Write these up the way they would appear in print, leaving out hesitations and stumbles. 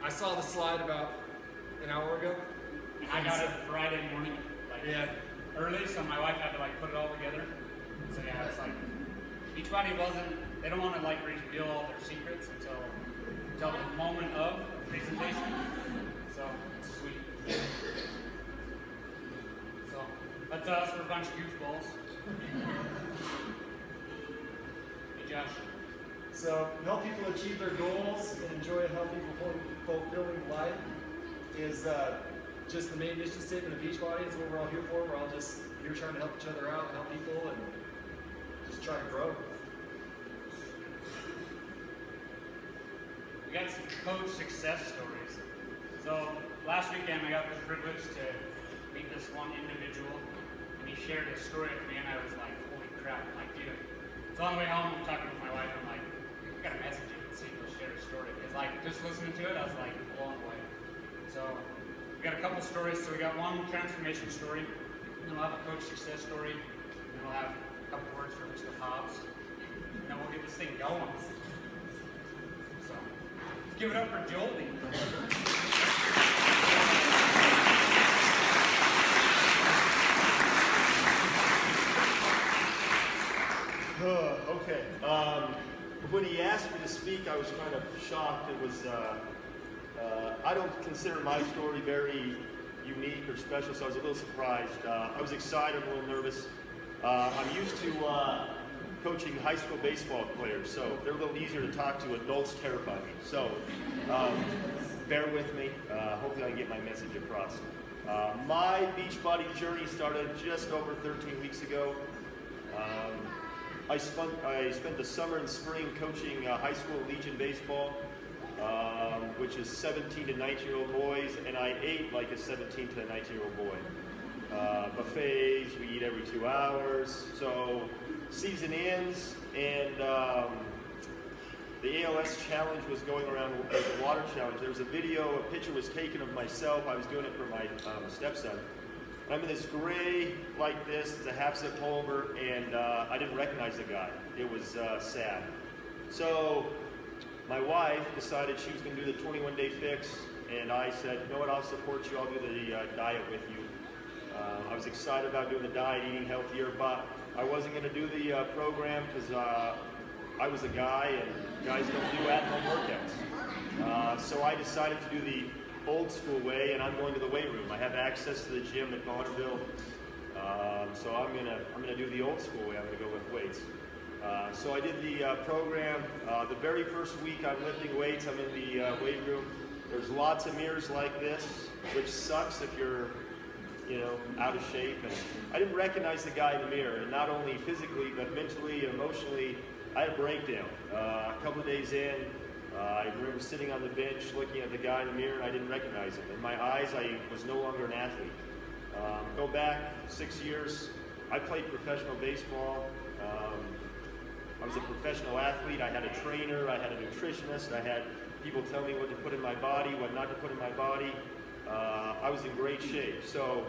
I saw the slide about an hour ago. I got it Friday morning, like early, so my wife had to like put it all together. So yeah, it's like Beachbody they don't want to like reveal all their secrets until the moment of presentation. So it's sweet. So that's us. We're a bunch of goofballs. Hey Josh. So help people achieve their goals and enjoy a healthy, fulfilling life is just the main mission statement of Beachbody. It's what we're all here for. We're all just here trying to help each other out, help people, and just try to grow. We got some coach success stories. So last weekend I got the privilege to meet this one individual, and he shared his story with me, and I was like, holy crap, I'm like, dude. So on the way home, I'm talking with my wife, and I'm like, I gotta message him and see if he'll share his story. Because like, just listening to it, I was like, blown away. So we got a couple stories. So we got one transformation story, and then we'll have a coach success story, and then we'll have a couple words from Mr. Hobbs, and then we'll get this thing going. So let's give it up for Jolie. Okay. When he asked me to speak, I was kind of shocked. It was, I don't consider my story very unique or special, so I was a little surprised. I was excited, a little nervous. I'm used to coaching high school baseball players, so they're a little easier to talk to. Adults terrify me. So bear with me. Hopefully I can get my message across. My Beachbody journey started just over 13 weeks ago. I spent the summer and spring coaching high school Legion baseball, which is 17 to 19-year-old boys, and I ate like a 17 to 19-year-old boy. Buffets, we eat every 2 hours. So season ends, and the ALS challenge was going around. There was a water challenge. There was a video, a picture was taken of myself. I was doing it for my stepson. I'm in this gray like this, it's a half-zip pullover, and I didn't recognize the guy. It was sad. So my wife decided she was going to do the 21-day fix, and I said, you know what, I'll support you, I'll do the diet with you. I was excited about doing the diet, eating healthier, but I wasn't going to do the program because I was a guy, and guys don't do at-home workouts. So I decided to do the old school way, and I'm going to the weight room. I have access to the gym at Bonneville, so I'm gonna do the old school way. I'm gonna go with weights. So I did the program. The very first week I'm lifting weights. I'm in the weight room. There's lots of mirrors like this, which sucks if you're, out of shape. And I didn't recognize the guy in the mirror, and not only physically but mentally and emotionally, I had a breakdown. A couple of days in. I remember sitting on the bench looking at the guy in the mirror, and I didn't recognize him. In my eyes, I was no longer an athlete. Go back 6 years, I played professional baseball. I was a professional athlete. I had a trainer, I had a nutritionist, I had people tell me what to put in my body, what not to put in my body. I was in great shape. So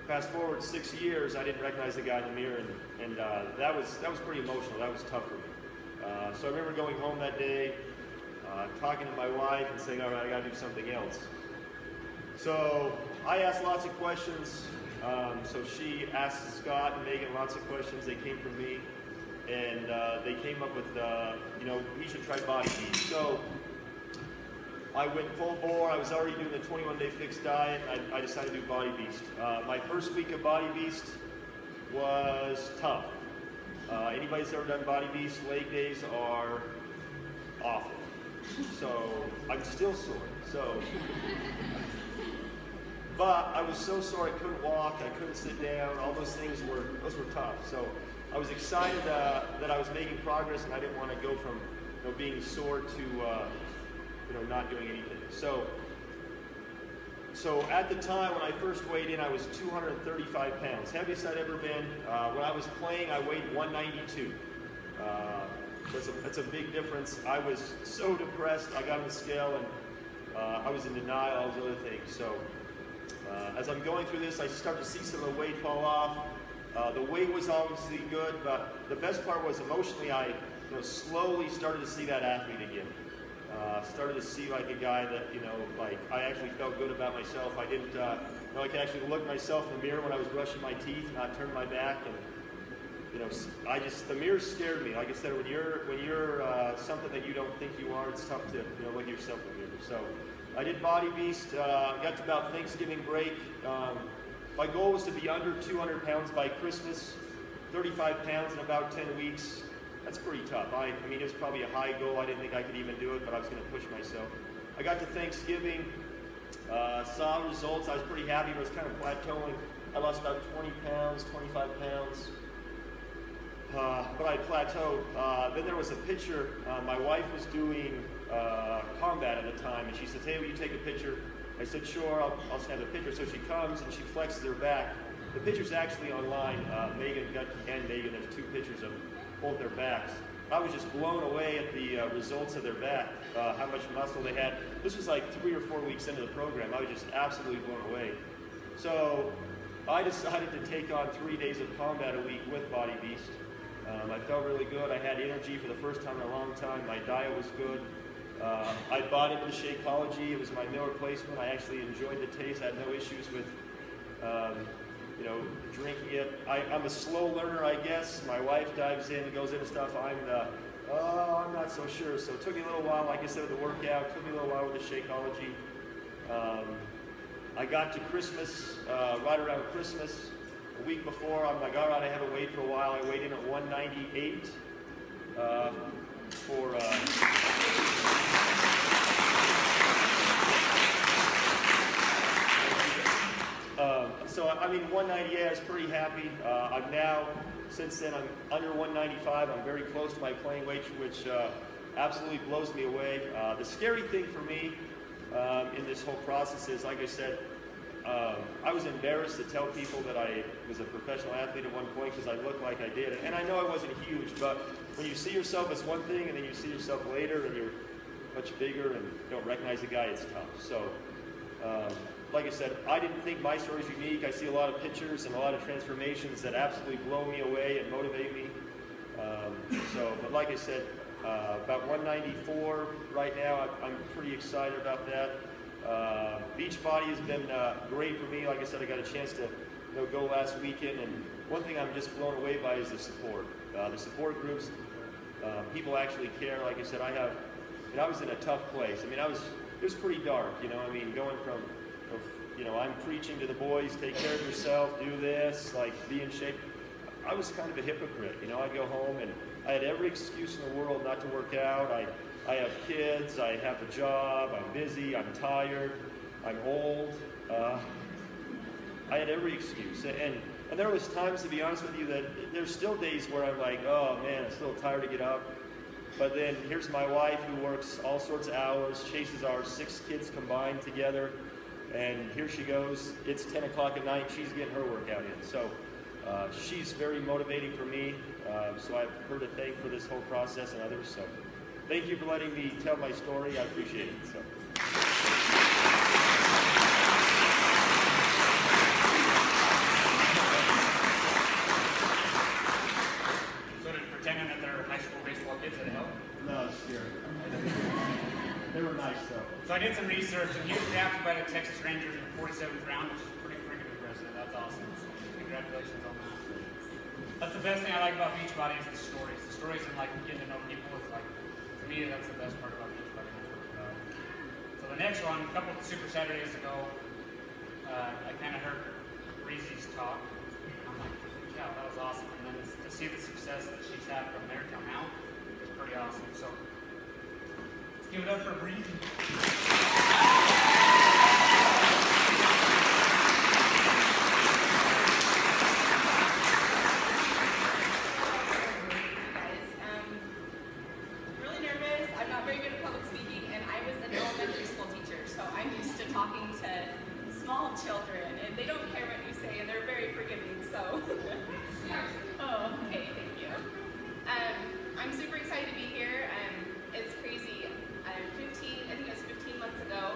fast forward 6 years, I didn't recognize the guy in the mirror, and that was pretty emotional. That was tough for me. So I remember going home that day, talking to my wife and saying, all right, I gotta do something else. So I asked lots of questions. So she asked Scott and Megan lots of questions. They came from me, and they came up with, he should try Body Beast. So I went full bore. I was already doing the 21-day fixed diet. I decided to do Body Beast. My first week of Body Beast was tough. Anybody's ever done Body Beast, leg days are awful. So I'm still sore. But I was so sore I couldn't walk, I couldn't sit down. All those things were tough. So I was excited that I was making progress, and I didn't want to go from being sore to not doing anything. So at the time when I first weighed in, I was 235 pounds, heaviest I'd ever been. When I was playing, I weighed 192. That's a big difference. I was so depressed. I got on the scale, and I was in denial, all those other things. So as I'm going through this, I start to see some of the weight fall off. The weight was obviously good, but the best part was emotionally, I slowly started to see that athlete again. Started to see like a guy that, you know, like I actually felt good about myself. I didn't, you know, I could actually look myself in the mirror when I was brushing my teeth, not turn my back, and you know, the mirror scared me. Like I said, when you're something that you don't think you are, it's tough to, you know, look at yourself in the mirror. So I did Body Beast, got to about Thanksgiving break. My goal was to be under 200 pounds by Christmas, 35 pounds in about 10 weeks. That's pretty tough. I mean, it was probably a high goal. I didn't think I could even do it, but I was going to push myself. I got to Thanksgiving, saw results. I was pretty happy, but I was kind of plateauing. I lost about 20 pounds, 25 pounds. But I plateaued. Then there was a picture. My wife was doing combat at the time, and she said, "Hey, will you take a picture?" I said, "Sure, I'll snap a picture." So she comes and she flexes her back. The picture's actually online. Megan and Megan, there's two pictures of both their backs. I was just blown away at the results of their back, how much muscle they had. This was like 3 or 4 weeks into the program. I was just absolutely blown away. So I decided to take on 3 days of combat a week with Body Beast. I felt really good. I had energy for the first time in a long time. My diet was good. I bought into the Shakeology. It was my meal replacement. I actually enjoyed the taste. I had no issues with, you know, drinking it. I'm a slow learner, I guess. My wife dives in and goes into stuff. I'm not so sure. So it took me a little while, like I said, with the workout. It took me a little while with the Shakeology. I got to Christmas, right around Christmas. A week before, I'm like, all right, I haven't weighed for a while. I weighed in at 198 so I mean, 198, I was pretty happy. I'm now, since then, I'm under 195. I'm very close to my playing weight, which absolutely blows me away. The scary thing for me in this whole process is, like I said, I was embarrassed to tell people that I was a professional athlete at one point because I looked like I did. And I know I wasn't huge, but when you see yourself as one thing and then you see yourself later and you're much bigger and you don't recognize the guy, it's tough. So, like I said, I didn't think my story is unique. I see a lot of pictures and a lot of transformations that absolutely blow me away and motivate me. But like I said, about 194 right now. I'm pretty excited about that. Beachbody has been great for me. Like I said, I got a chance to go last weekend, and one thing I'm just blown away by is the support. The support groups, people actually care. Like I said, I was in a tough place. I mean, it was pretty dark, you know. I mean, going from, you know, I'm preaching to the boys, take care of yourself, do this, like, be in shape. I was kind of a hypocrite, you know. I'd go home and I had every excuse in the world not to work out. I have kids, I have a job, I'm busy, I'm tired, I'm old. I had every excuse. And there was times, to be honest with you, that there's still days where I'm like, oh man, I'm still tired to get up. But then here's my wife who works all sorts of hours, chases our 6 kids combined together, and here she goes. It's 10 o'clock at night, she's getting her workout in. So she's very motivating for me. So I have her to thank for this whole process and others. So thank you for letting me tell my story. I appreciate it. So. So did pretending that they're high school baseball kids did it help? No, it's scary. They were nice though. So I did some research, and he was drafted by the Texas Rangers in the 47th round, which is pretty freaking impressive. That's awesome. So congratulations on that. That's the best thing I like about Beachbody is the stories. The stories and like getting to know people is like, to me, that's the best part about Beachbody. So the next one, a couple of Super Saturdays ago, I kind of heard Reese's talk. I'm like, yeah, that was awesome. And then to see the success that she's had from there till now is pretty awesome. So let's give it up for Reese. Children, and they don't care what you say, and they're very forgiving, so. Oh, okay, thank you. I'm super excited to be here. It's crazy. 15 months ago,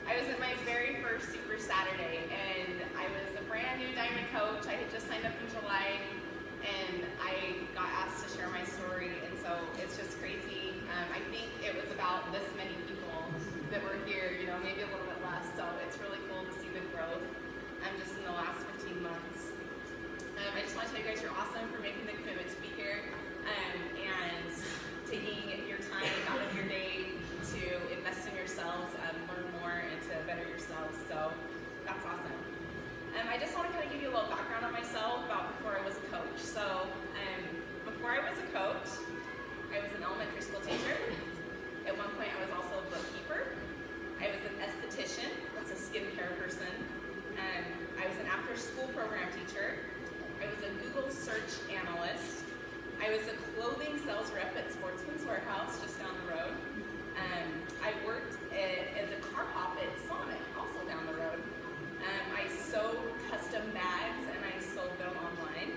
I was at my very first Super Saturday, and I was a brand new Diamond Coach. I had just signed up in July, and I got asked to share my story, and so it's just crazy. I think it was about this many people that were here, maybe a little bit less, so it's really cool to see the growth just in the last 15 months. I just want to tell you guys you're awesome for making the commitment to be here and taking your time out of your day to invest in yourselves, learn more, and to better yourselves, so that's awesome. I just want to kind of give you a little background on myself about before I was a coach. So before I was a coach, I was an elementary school teacher. At one point I was also a bookkeeper. I was an esthetician, that's a skincare person. I was an after-school program teacher. I was a Google search analyst. I was a clothing sales rep at Sportsman's Warehouse just down the road. I worked as a car hop at Sonic, also down the road. I sewed custom bags and I sold them online.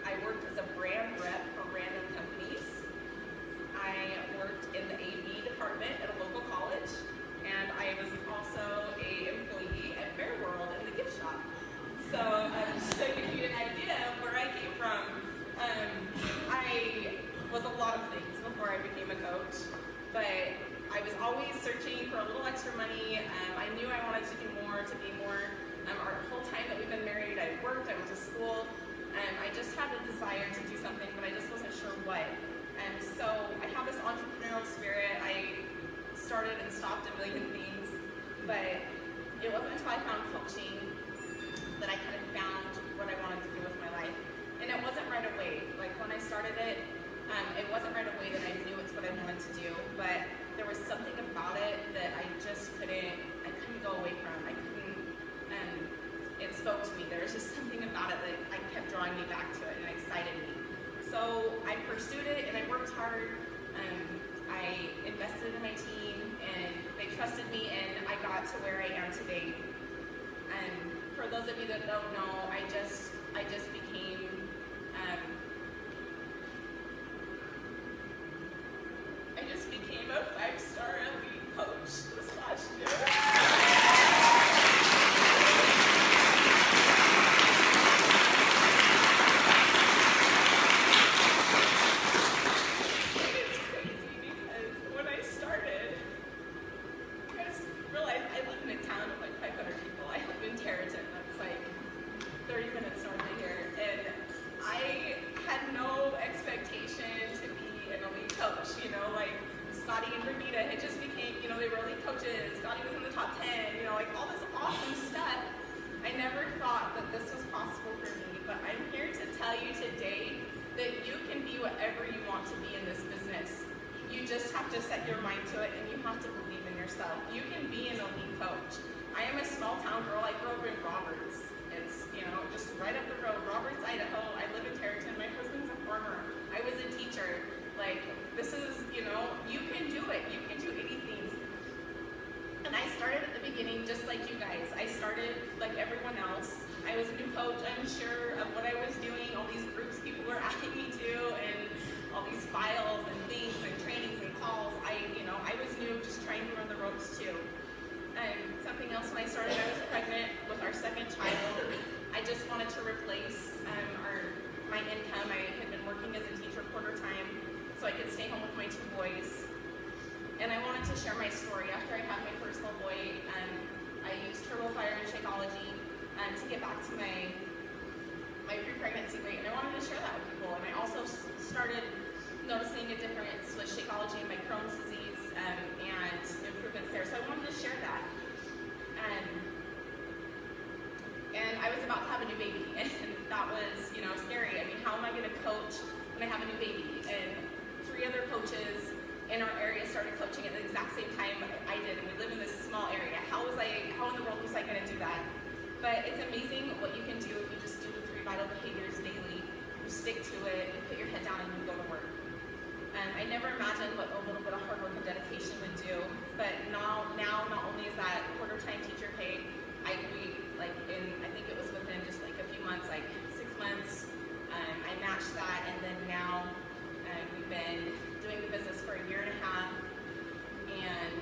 I worked as a brand rep for random companies. I worked in the AV department at a local college, and I was also an employee at Bear World in the gift shop. So just to give you an idea of where I came from, I was a lot of things before I became a coach, but I was always searching for a little extra money. I knew I wanted to do more, to be more. Our whole time that we've been married, I worked, I went to school. I just had the desire to do something, but I just wasn't sure what. So I have this entrepreneurial spirit. I started and stopped a million things, but it wasn't until I found coaching that I kind of found what I wanted to do with my life. And it wasn't right away. Like when I started it, it wasn't right away that I knew it's what I wanted to do, but there was something about it that I just couldn't go away from. I couldn't, it spoke to me. There was just something about it that I kept drawing me back to it and excited me. So I pursued it and I worked hard. I invested in my team and they trusted me, and I got to where I am today. For those of you that don't know, I just became a 5-star elite coach this last year. It's crazy because when I started, you guys realize I live in a town of like 500 people. I live in Territon, that's like 30 minutes north of here, and I had no expectation to be an elite coach, like Scottie and Ravita had just became, they were elite coaches. Scottie was in the top 10, like all this awesome stuff. I never thought that this was possible for me, but I'm here to tell you today that you can be whatever you want to be in this business. You just have to set your mind to it, and you have to believe in yourself. You can be an elite coach. I am a small town girl. I grew up in Roberts. It's, just right up the road, Roberts, Idaho. I live in Territon. My husband's a farmer. I was a teacher. Like, this is, you can do it. You can do anything. And I started at the beginning just like you guys. I started like everyone else. I was a new coach, unsure of what I was doing, all these groups people were asking me to, and all these files and things and trainings and calls. I was new, just trying to learn the ropes too. Something else, when I started, I was pregnant with our second child. I just wanted to replace my income. I had been working as a teacher quarter-time, so I could stay home with my 2 boys. And I wanted to share my story. After I had my first little boy, I used TurboFire and Shakeology to get back to my pre-pregnancy weight, and I wanted to share that with people. And I also started noticing a difference with Shakeology and my Crohn's disease and improvements there, so I wanted to share that. And I was about to have a new baby, and that was, scary. I mean, how am I going to coach when I have a new baby? And 3 other coaches in our area started coaching at the exact same time I did, and we live in this small area. How in the world was I going to do that? But it's amazing what you can do if you just do the 3 vital behaviors daily. You stick to it, you put your head down, and you go to work. I never imagined what a little bit of hard work and dedication would do, but now not only is that quarter-time teacher pay, I think it was within just like a few months, like 6 months, I matched that, and then now we've been doing the business for a 1.5 years, and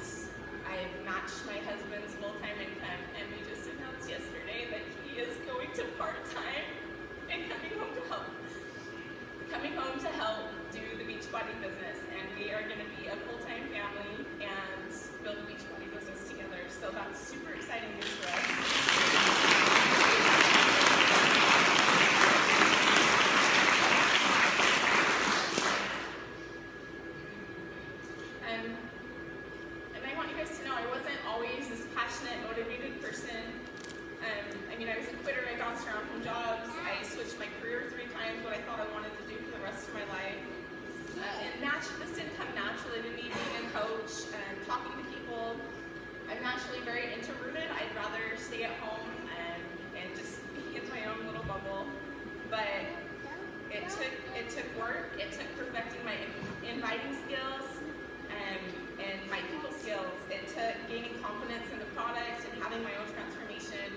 I've matched my husband's full-time income, and we just announced yesterday that he is going to part-time and coming home to help always this passionate, motivated person. I mean, I was a quitter. I bounced around from jobs. I switched my career 3 times, what I thought I wanted to do for the rest of my life. And this didn't come naturally to me, being a coach and talking to people. I'm naturally very introverted. I'd rather stay at home and just be in my own little bubble. But it took work. It took perfecting my inviting skills and my people skills. It took gaining confidence in the product and having my own transformation.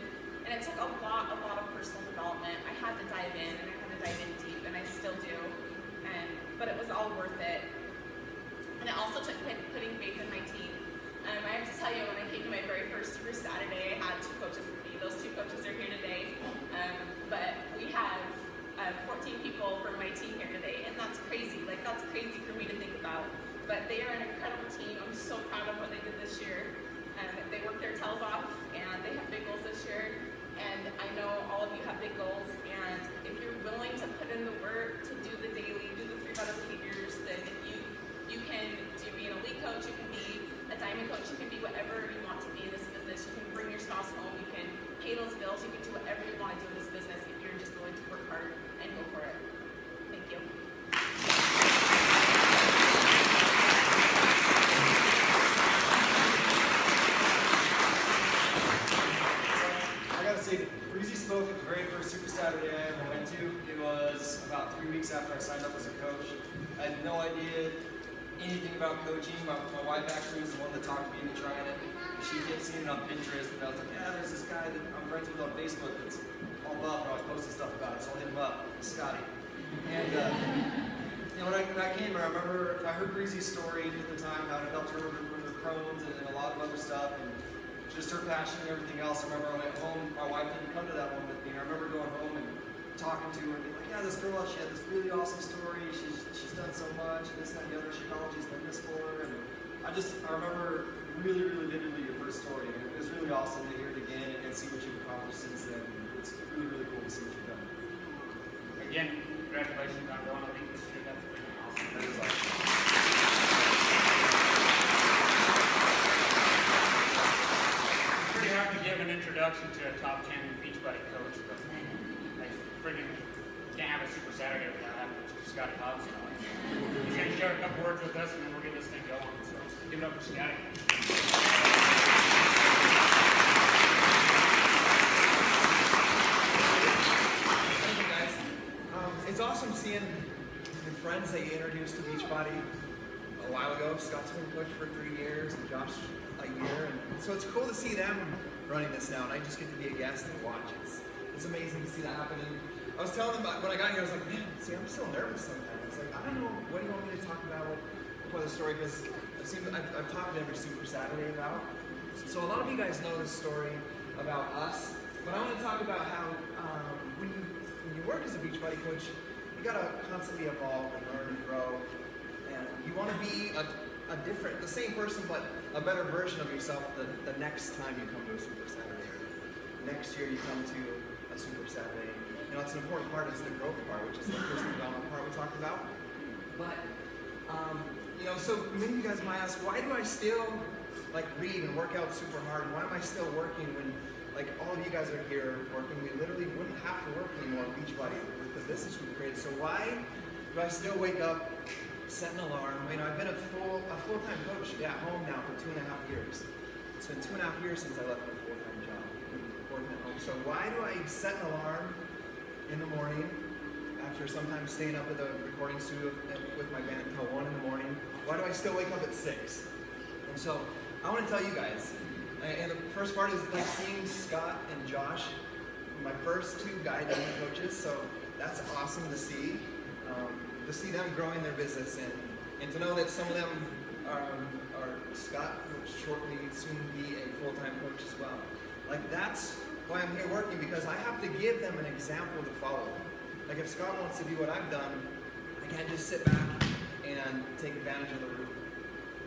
And it took a lot of personal development. I had to dive in, and I had to dive in deep, and I still do. But it was all worth it. And it also took putting faith in my team. I have to tell you, when I came to my very first Super Saturday, I had 2 coaches with me. Those 2 coaches are here today. But we have 14 people from my team here today, and that's crazy. Like, that's crazy for me to think about. But they are an incredible team. I'm so proud of what they did this year. They worked their tails off, and they have big goals this year. And I know all of you have big goals, and if you're willing to put in the work, to do the daily, do the 3 better behaviors, then you can be an elite coach, you can be a diamond coach, you can be whatever you want to be in this business. You can bring your spouse home, you can pay those bills, you can do whatever you want to do in this business if you're just willing to work hard and go for it. Thank you. Breezy spoke at the very first Super Saturday I ever went to. It was about 3 weeks after I signed up as a coach. I had no idea anything about coaching. My wife actually was the one that talked me into trying it. She kept seeing it on Pinterest, and I was like, yeah, there's this guy that I'm friends with on Facebook that's all buff, and I was posting stuff about it, so I'll hit him up, Scottie. And you know, when I came, I remember I heard Breezy's story at the time, how it helped her with her Crohn's and a lot of other stuff. And just her passion and everything else. I remember I went home, my wife didn't come to that one with me. I remember going home and talking to her and being like, yeah, this girl, she had this really awesome story. She's done so much, and this and that and the other. She's done this for her. And I remember really, really vividly your first story. And it was really awesome to hear it again and see what you've accomplished since then. It's really, really cool to see what you've done. Again, congratulations on going to lead this year. That's pretty awesome. That is awesome. Hard to give an introduction to a top 10 Beachbody coach, but I freaking can't have a Super Saturday without having Scottie Hobbs. He's going to share a couple words with us, and then we'll get this thing going. So give it up for Scottie. Thank you, guys. It's awesome seeing your friends that you introduced to Beachbody a while ago. Scott's been coach for 3 years, and Josh a year, and so it's cool to see them running this now, and I just get to be a guest and watch. It's amazing to see that happen. And I was telling them when I got here, I was like, man, see, I'm still nervous sometimes. It's like, I don't know, what do you want me to talk about with the story? Because I've talked every Super Saturday about. So a lot of you guys know this story about us, but I want to talk about how when you work as a Beachbody coach, you gotta constantly evolve and learn and grow, and you want to be the same person, but a better version of yourself the next time you come to a Super Saturday. Next year you come to a Super Saturday. You know, it's an important part, it's the growth part, which is the personal development part we talked about. But, you know, so many of you guys might ask, why do I still read and work out super hard? Why am I still working when all of you guys are here working? We literally wouldn't have to work anymore at Beachbody with the business we created. So why do I still wake up, set an alarm? You know, I've been a full-time coach at home now for 2.5 years. It's been 2.5 years since I left my full-time job, working at home. So why do I set an alarm in the morning after sometimes staying up at the recording studio with my band until 1 in the morning? Why do I still wake up at 6? And so I want to tell you guys, and the first part is seeing Scott and Josh, my first 2 guided coaches. So that's awesome to see. To see them growing their business and to know that some of them are Scott will shortly soon be a full-time coach as well. That's why I'm here working, because I have to give them an example to follow. If Scott wants to do what I've done, I can't just sit back and take advantage of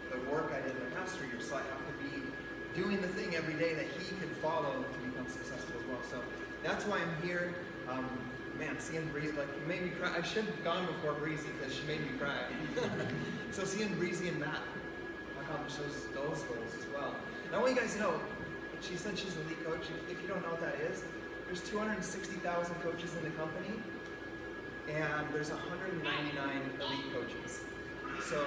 the work I did in the past 3 years. So I have to be doing the thing every day that he could follow to become successful as well. So that's why I'm here. Man, seeing Breezy, you made me cry. I should have gone before Breezy because she made me cry. So seeing Breezy and Matt accomplish those goals as well. And I want you guys to know, she said she's an elite coach. If you don't know what that is, there's 260,000 coaches in the company, and there's 199 elite coaches. So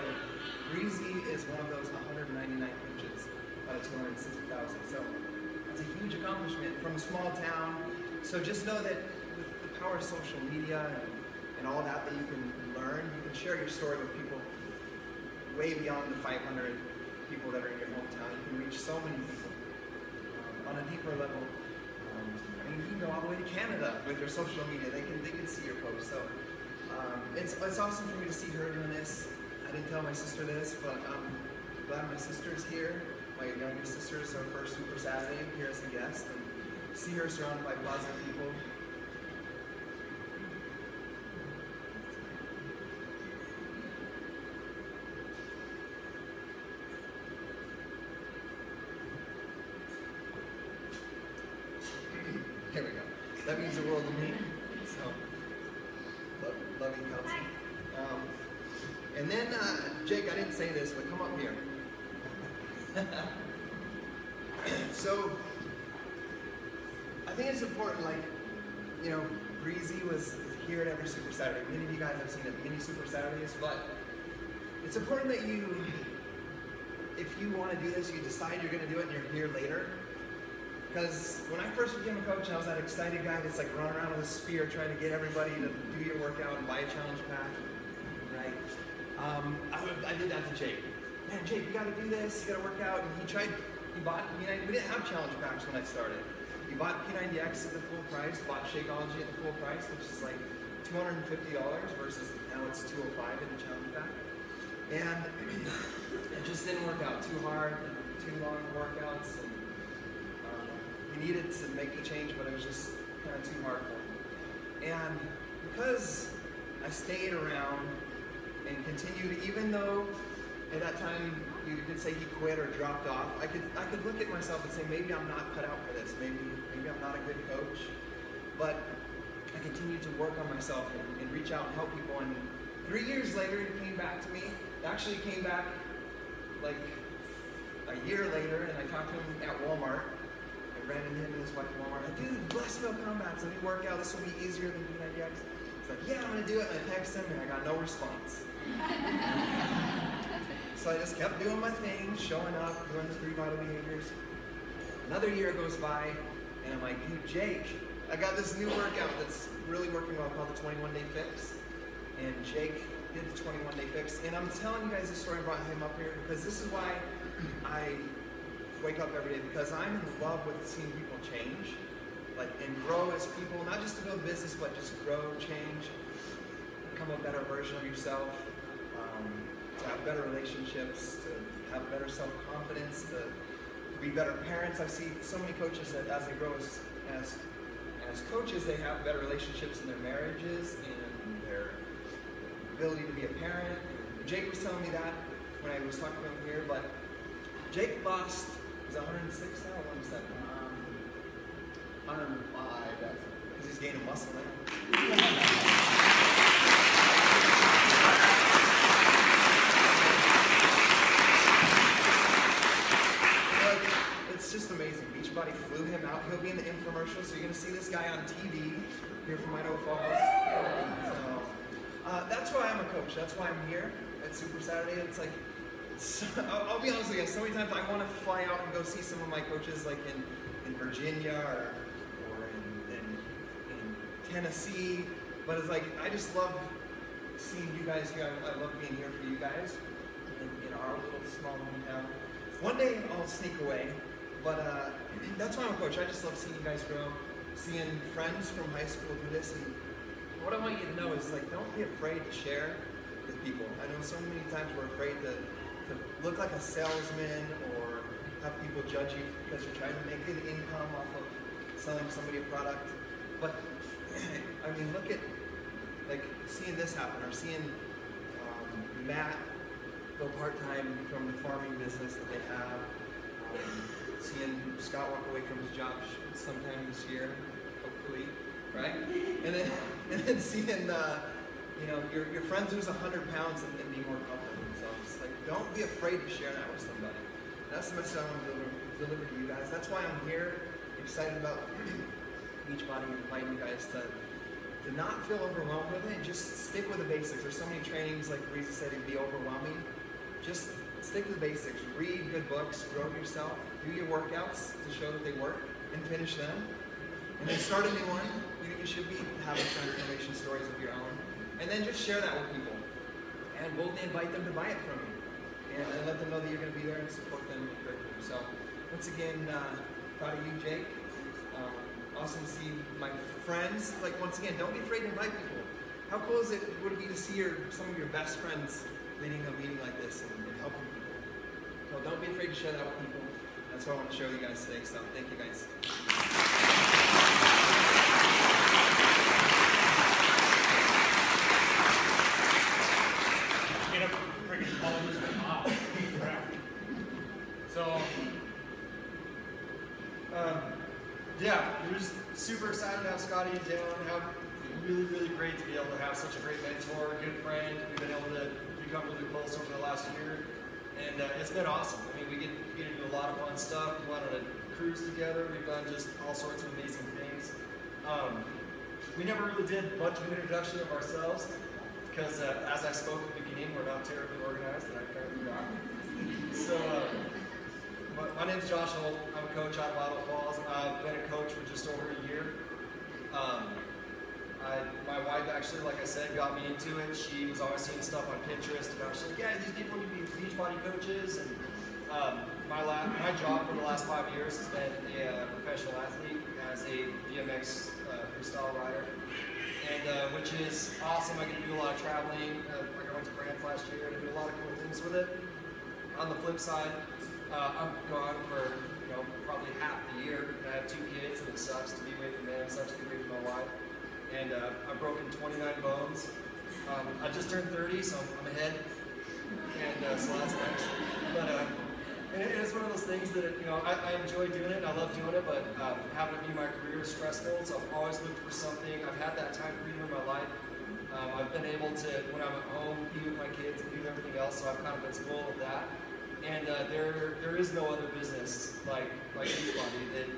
Breezy is one of those 199 coaches out of 260,000. So that's a huge accomplishment from a small town. So just know that with the power of social media and all that you can learn, you can share your story with people way beyond the 500 people that are in your hometown. You can reach so many people on a deeper level. I mean, you can go all the way to Canada with your social media. They can see your posts. So it's awesome for me to see her doing this. I didn't tell my sister this, but I'm glad my sister's here. My youngest sister is our first Super Saturday here as a guest, and see her surrounded by positive people. Here we go. That means the world to me. So, love you, Kelsey. And then, Jake, I didn't say this, but come up here. So, I think it's important, like, you know, Breezy was here at every Super Saturday. Many of you guys have seen it, many Super Saturdays, but it's important that you, if you want to do this, you decide you're going to do it and you're here later. Because when I first became a coach, I was that excited guy that's like running around with a spear trying to get everybody to do your workout and buy a challenge pack, right? I did that to Jake. Man, Jake, you got to do this, you got to work out. And he bought, we didn't have challenge packs when I started. He bought P90X at the full price, bought Shakeology at the full price, which is like $250 versus now it's $205 in the challenge pack. And it just didn't work out. Too hard, too long workouts. And, he needed to make the change, but it was just kind of too hard for him. And because I stayed around and continued, even though at that time you could say he quit or dropped off, I could look at myself and say, maybe I'm not cut out for this. Maybe I'm not a good coach. But I continued to work on myself and reach out and help people. And 3 years later, he came back to me. He actually came back like a year later, and I talked to him at Walmart. I ran into him and his wife at Walmart. I'm like, dude, Blessed Milk Combats, let me work out. This will be easier than P90X. He's like, yeah, I'm going to do it. And I text him, and I got no response. So I just kept doing my thing, showing up, doing the 3 vital behaviors. Another year goes by, and I'm like, dude, Jake, I got this new workout that's really working well called the 21-Day Fix. And Jake did the 21-Day Fix. And I'm telling you guys this story, I brought him up here because this is why I wake up every day, because I'm in love with seeing people change, like, and grow as people, not just to build business, but just grow, change, become a better version of yourself, to have better relationships, to have better self-confidence, to be better parents. I see so many coaches that as they grow as coaches, they have better relationships in their marriages and their ability to be a parent. Jake was telling me that when I was talking to him here, but Jake lost, he's 106 now, or what is that? 105, because he's gaining muscle now. It's just amazing. Beachbody flew him out. He'll be in the infomercial, so you're going to see this guy on TV here from Idaho Falls. So, that's why I'm a coach. That's why I'm here at Super Saturday. It's like, I'll be honest with you guys, so many times I want to fly out and go see some of my coaches like in Virginia or in Tennessee, but it's like, I just love seeing you guys here. I love being here for you guys in our little small hometown. One day I'll sneak away, but that's why I'm a coach. I just love seeing you guys grow, seeing friends from high school do this, and what I want you to know is, like, don't be afraid to share with people. I know so many times we're afraid to look like a salesman or have people judge you because you're trying to make an income off of selling somebody a product. But I mean, look at, like, seeing this happen, or seeing Matt go part-time from the farming business that they have, seeing Scott walk away from his job sometime this year, hopefully, right? And then seeing you know, your friends lose 100 pounds and be more confident in themselves. Like, don't be afraid to share that with somebody. That's the message I want to deliver to you guys. That's why I'm here, excited about Beachbody, inviting you guys to not feel overwhelmed with it. Just stick with the basics. There's so many trainings, like Breezy said, it'd be overwhelming. Just stick to the basics. Read good books, grow yourself, do your workouts to show that they work, and finish them. And then start a new one. You should be having transformation stories of your own. And then just share that with people. And boldly invite them to buy it from you. And let them know that you're going to be there and support them and encourage them. So, once again, proud of you, Jake. Awesome to see my friends. Like, once again, don't be afraid to invite people. How cool would it be to see some of your best friends leading a meeting like this and helping people? So don't be afraid to share that with people. That's what I want to show you guys today. So thank you guys. Get up freaking followers from Hobbs. So, yeah, we're just super excited to have Scottie down. Really, really great to be able to have such a great mentor, good friend. We've been able to become really close over the last year, and it's been awesome. I mean, we get to do a lot of fun stuff. We went on a cruise together. We've done just all sorts of amazing things. We never really did much of an introduction of ourselves because, as I spoke at the beginning, we're not terribly organized, and I kind of forgot. So, my name's Josh Holt. I'm a coach out of Idaho Falls. I've been a coach for just over a year. My wife actually, like I said, got me into it. She was always seeing stuff on Pinterest about, she's like, yeah, these people can be Beachbody coaches. And my job for the last 5 years has been a professional athlete as a BMX freestyle rider, and which is awesome. I get to do a lot of traveling. Like I went to France last year and I do a lot of cool things with it. On the flip side, I'm gone for probably half the year. I have 2 kids, and it sucks to be away from them. It sucks to be away from my wife. And I've broken 29 bones. I just turned 30, so I'm ahead, and so that's nice. But and it's one of those things that I enjoy doing it, and I love doing it. But having it be my career is stressful, so I've always looked for something. I've had that time freedom in my life. I've been able to, when I'm at home, be with my kids and do everything else. So I've kind of been spoiled with that. And there is no other business like Beachbody that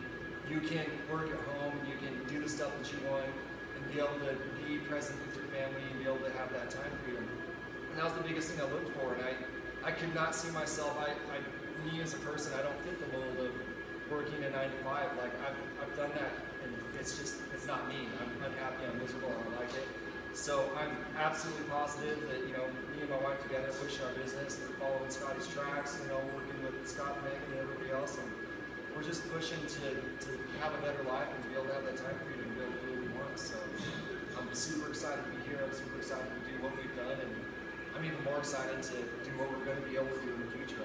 you can work at home and you can do the stuff that you want and be able to be present with your family and be able to have that time freedom. And that was the biggest thing I looked for. And I could not see myself. Me as a person, I don't fit the mold of working a 9 to 5. Like I've done that, and it's not me. I'm unhappy. I'm miserable. I don't like it. So I'm absolutely positive that me and my wife together pushing our business, we're following Scottie's tracks, working with Scott, Megan, and everybody else, and we're just pushing to have a better life and to be able to have that time freedom and be able to do what we want. So I'm super excited to be here. I'm super excited to do what we've done, and I'm even more excited to do what we're going to be able to do in the future.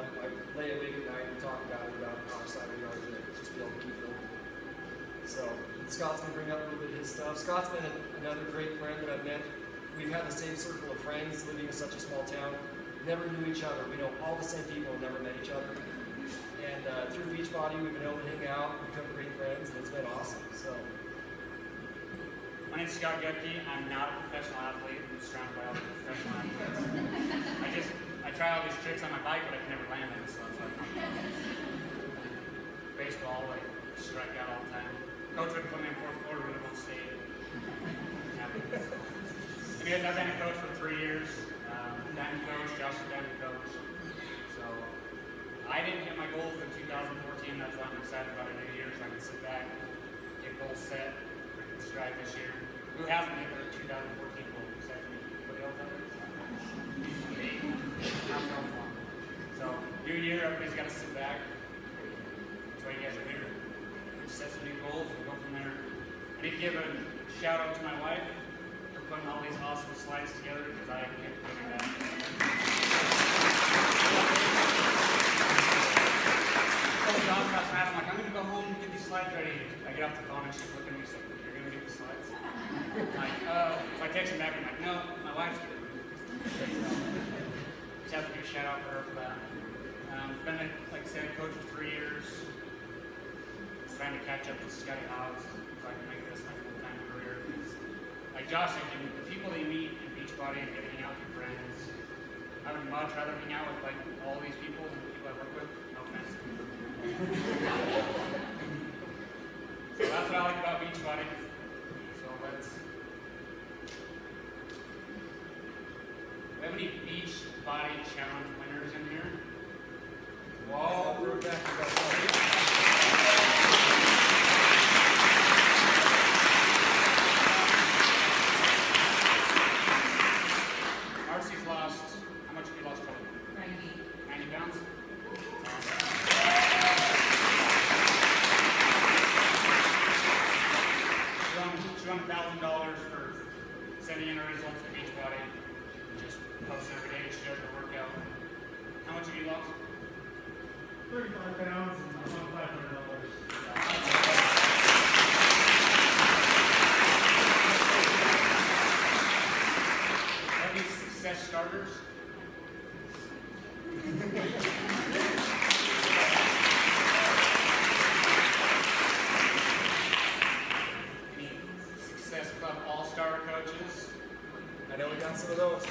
I lay awake at night and talk about how excited we are to just be able to keep going. So Scott's going to bring up a little bit of his stuff. Scott's been another great friend that I've met. We've had the same circle of friends living in such a small town. Never knew each other. We know all the same people and never met each other. And through Beachbody, we've been able to hang out, become great friends, and it's been awesome. So, my name's Scott Gutke. I'm not a professional athlete. I'm surrounded by all the professional athletes. I try all these tricks on my bike, but I can never land them, so that's why I'm baseball, like strike out all the time. Coach would put me in 4th quarter when I won't stay. Anyways, I've been a coach for 3 years. Diamond coach, Josh is diamond coach. So I didn't hit my goals in 2014. That's why I'm excited about a new year, so I can sit back, get goals set, freaking stride this year. Who hasn't hit their 2014 goal besides me? Anybody else out there? So new year, everybody's got to sit back. That's why you guys are here. Set some new goals and go from there. I need to give a shout out to my wife for putting all these awesome slides together because I can't figure that out. John's last night, I'm like, I'm going to go home and get these slides ready. I get off the phone and she's looking at me, she's like, you're going to get the slides? I'm like, so I text her back, I'm like, no, my wife's doing it. Just have to give a shout out for her for that. Been, like I said, a coach for 3 years. Trying to catch up to Scottie Hobbs if I can make this my full-time career. Like Josh said, the people that you meet in Beachbody and getting out with your friends, I I would much rather hang out with like all these people and the people I work with. No offense. So that's what I like about Beachbody. So let's. Do we have any Beachbody Challenge winners in here? Whoa. Marcy's lost, how much have you lost total? 90 pounds? She won $1,000 for sending in her results to Beachbody. Just posting every day, she does her workout. How much have you lost? 35 pounds and I won $500. Any success starters? Any Success Club All-Star coaches? I know we got some of those.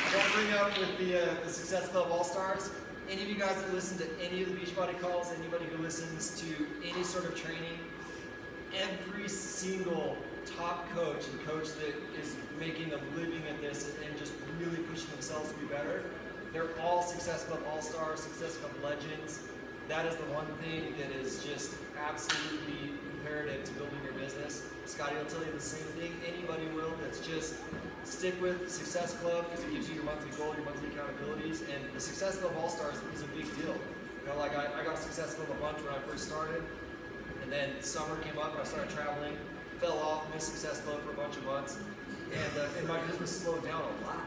I got to bring out with the Success Club All-Stars. Any of you guys that listen to any of the Beachbody calls, anybody who listens to any sort of training, every single top coach and coach that is making a living at this and just really pushing themselves to be better, they're all Success Club All-Stars, Success Club Legends. That is the one thing that is just absolutely imperative to building your business. Scottie will tell you the same thing. Anybody will. That's just stick with Success Club because it gives you your monthly goal, your monthly accountabilities, and the Success Club All-Stars is a big deal. You know, like I got Success Club a bunch when I first started, and then summer came up and I started traveling, fell off, missed Success Club for a bunch of months, and my business slowed down a lot.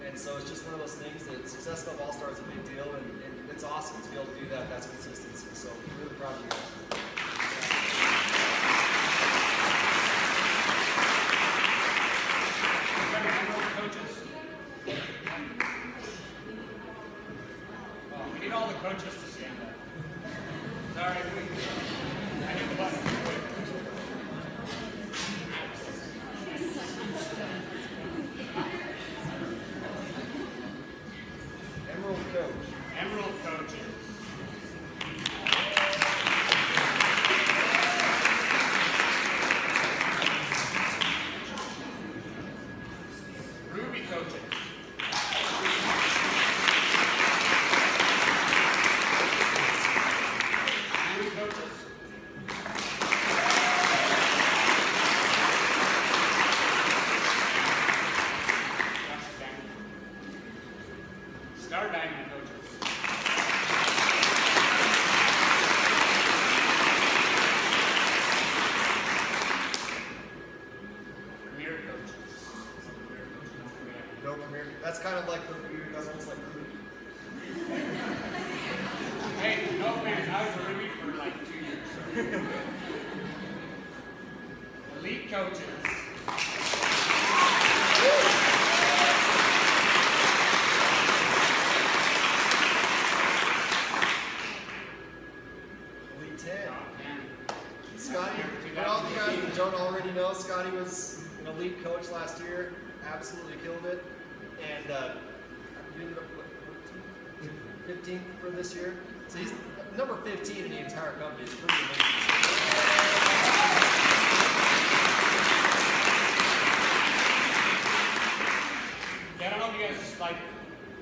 And so it's just one of those things that Success Club All-Star is a big deal, and it's awesome to be able to do that. That's consistency. So I'm really proud of you guys. Coaches? Oh, we need all the coaches to stand up. Sorry, I hit the button too quick. Emerald Coach. Emerald coaches. Ruby coaches. Ruby coaches. Star Diamond coaches. Premier coaches. No Premier. That's kind of like that's almost like Hey, no offense, I was a Ruby for like 2 years. Elite coaches. Elite 10. Oh, man. Scottie, for all of you guys that don't already know, Scottie was an elite coach last year. Absolutely killed it. And we ended up, what, 15th for this year. So he's number 15 in the entire company. It's pretty amazing. Yeah, I don't know if you guys like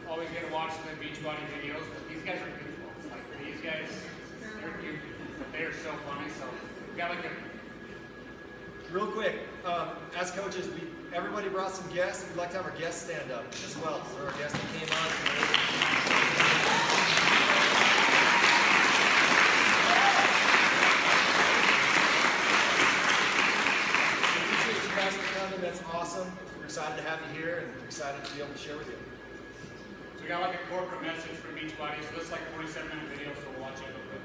always get to watch the Beachbody videos, but these guys are goofballs. Like these guys, they're goofy, but they are so funny. So we got like a Real quick, as coaches, everybody brought some guests. We'd like to have our guests stand up as well. So our guests that came on. Appreciate you guys for coming. That's awesome. We're excited to have you here and excited to be able to share with you. So we got like a corporate message from Beachbody. So this is like 47-minute video, so we'll watch it real quick.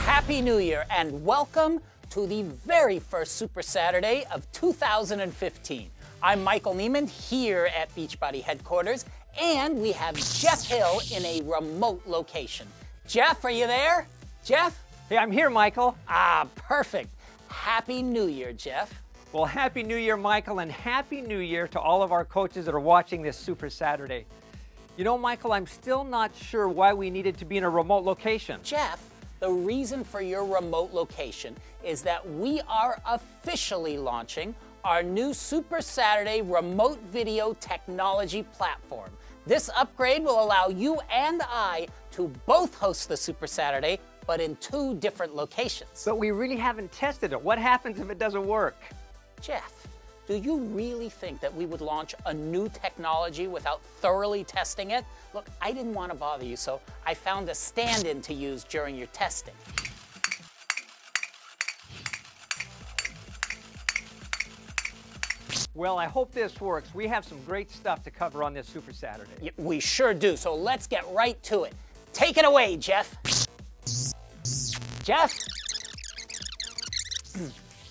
Happy New Year and welcome to the very first Super Saturday of 2015. I'm Michael Neiman here at Beachbody headquarters, and we have Jeff Hill in a remote location. Jeff, are you there? Jeff? Hey, I'm here, Michael. Ah, perfect. Happy New Year, Jeff. Well, Happy New Year, Michael, and Happy New Year to all of our coaches that are watching this Super Saturday. You know, Michael, I'm still not sure why we needed to be in a remote location. Jeff, the reason for your remote location is that we are officially launching our new Super Saturday remote video technology platform. This upgrade will allow you and I to both host the Super Saturday, but in 2 different locations. But we really haven't tested it. What happens if it doesn't work? Jeff, do you really think that we would launch a new technology without thoroughly testing it? Look, I didn't want to bother you, so I found a stand-in to use during your testing. Well, I hope this works. We have some great stuff to cover on this Super Saturday. Yeah, we sure do, so let's get right to it. Take it away, Jeff. Jeff?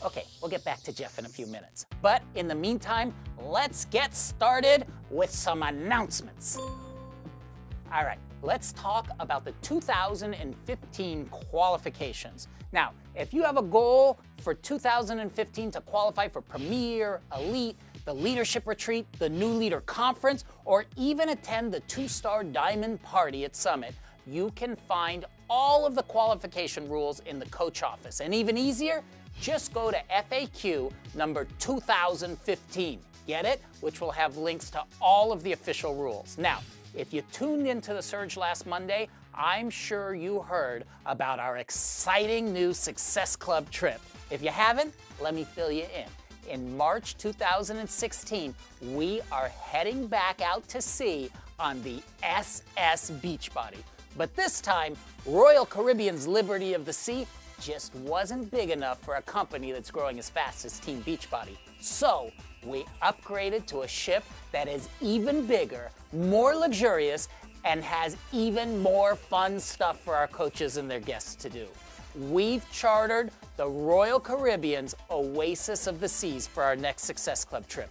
Okay, we'll get back to Jeff in a few minutes. But in the meantime, let's get started with some announcements. All right, let's talk about the 2015 qualifications. Now, if you have a goal for 2015 to qualify for Premier, Elite, the Leadership Retreat, the New Leader Conference, or even attend the 2-star Diamond Party at Summit, you can find all of the qualification rules in the coach office. And even easier, just go to FAQ number 2015. Get it? Which will have links to all of the official rules. Now, if you tuned into the Surge last Monday, I'm sure you heard about our exciting new Success Club trip. If you haven't, let me fill you in. In March 2016, we are heading back out to sea on the SS Beachbody. But this time, Royal Caribbean's Liberty of the Sea just wasn't big enough for a company that's growing as fast as Team Beachbody. So we upgraded to a ship that is even bigger, more luxurious, and has even more fun stuff for our coaches and their guests to do. We've chartered the Royal Caribbean's Oasis of the Seas for our next Success Club trip.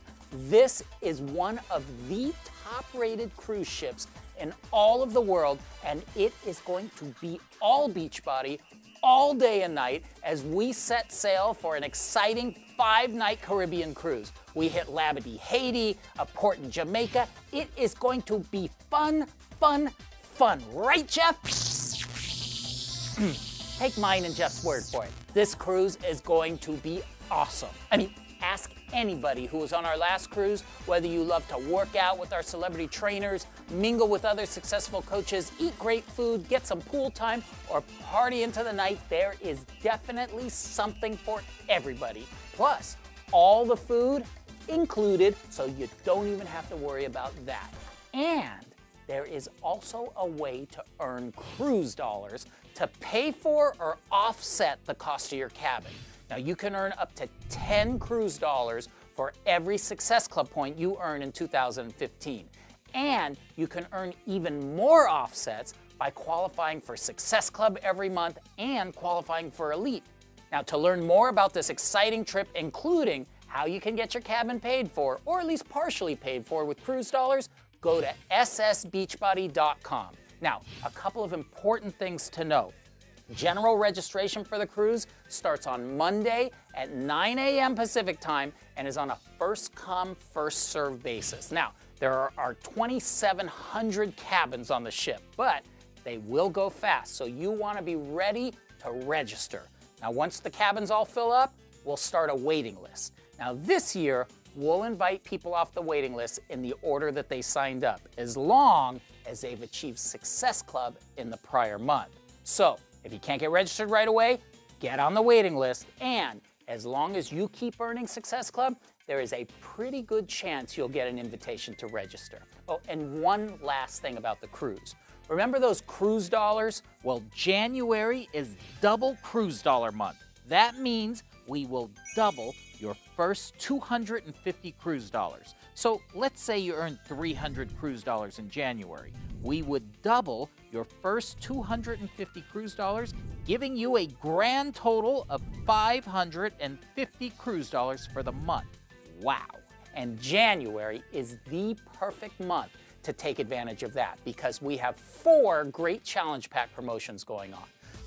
This is one of the top-rated cruise ships in all of the world, and it is going to be all Beachbody, all day and night, as we set sail for an exciting 5-night Caribbean cruise. We hit Labadee, Haiti, a port in Jamaica. It is going to be fun, fun, fun. Right, Jeff? Take mine and Jeff's word for it. This cruise is going to be awesome. I mean, ask anybody who was on our last cruise, whether you love to work out with our celebrity trainers, mingle with other successful coaches, eat great food, get some pool time, or party into the night, there is definitely something for everybody. Plus, all the food included, so you don't even have to worry about that. And there is also a way to earn cruise dollars to pay for or offset the cost of your cabin. Now, you can earn up to 10 cruise dollars for every Success Club point you earn in 2015. And you can earn even more offsets by qualifying for Success Club every month and qualifying for Elite. Now, to learn more about this exciting trip, including how you can get your cabin paid for, or at least partially paid for with cruise dollars, go to ssbeachbody.com. Now, a couple of important things to note. General registration for the cruise starts on Monday at 9 a.m. Pacific time and is on a first-come, first-served basis. Now, there are 2,700 cabins on the ship, but they will go fast, so you want to be ready to register. Now, once the cabins all fill up, we'll start a waiting list. Now, this year, we'll invite people off the waiting list in the order that they signed up, as long as they've achieved Success Club in the prior month. So, if you can't get registered right away, get on the waiting list, and as long as you keep earning Success Club, there is a pretty good chance you'll get an invitation to register. Oh, and one last thing about the cruise. Remember those cruise dollars? Well, January is double cruise dollar month. That means we will double your first 250 cruise dollars. So let's say you earn 300 cruise dollars in January. We would double your first 250 cruise dollars giving you a grand total of $550 cruise dollars for the month. Wow. And January is the perfect month to take advantage of that because we have 4 great Challenge Pack promotions going on.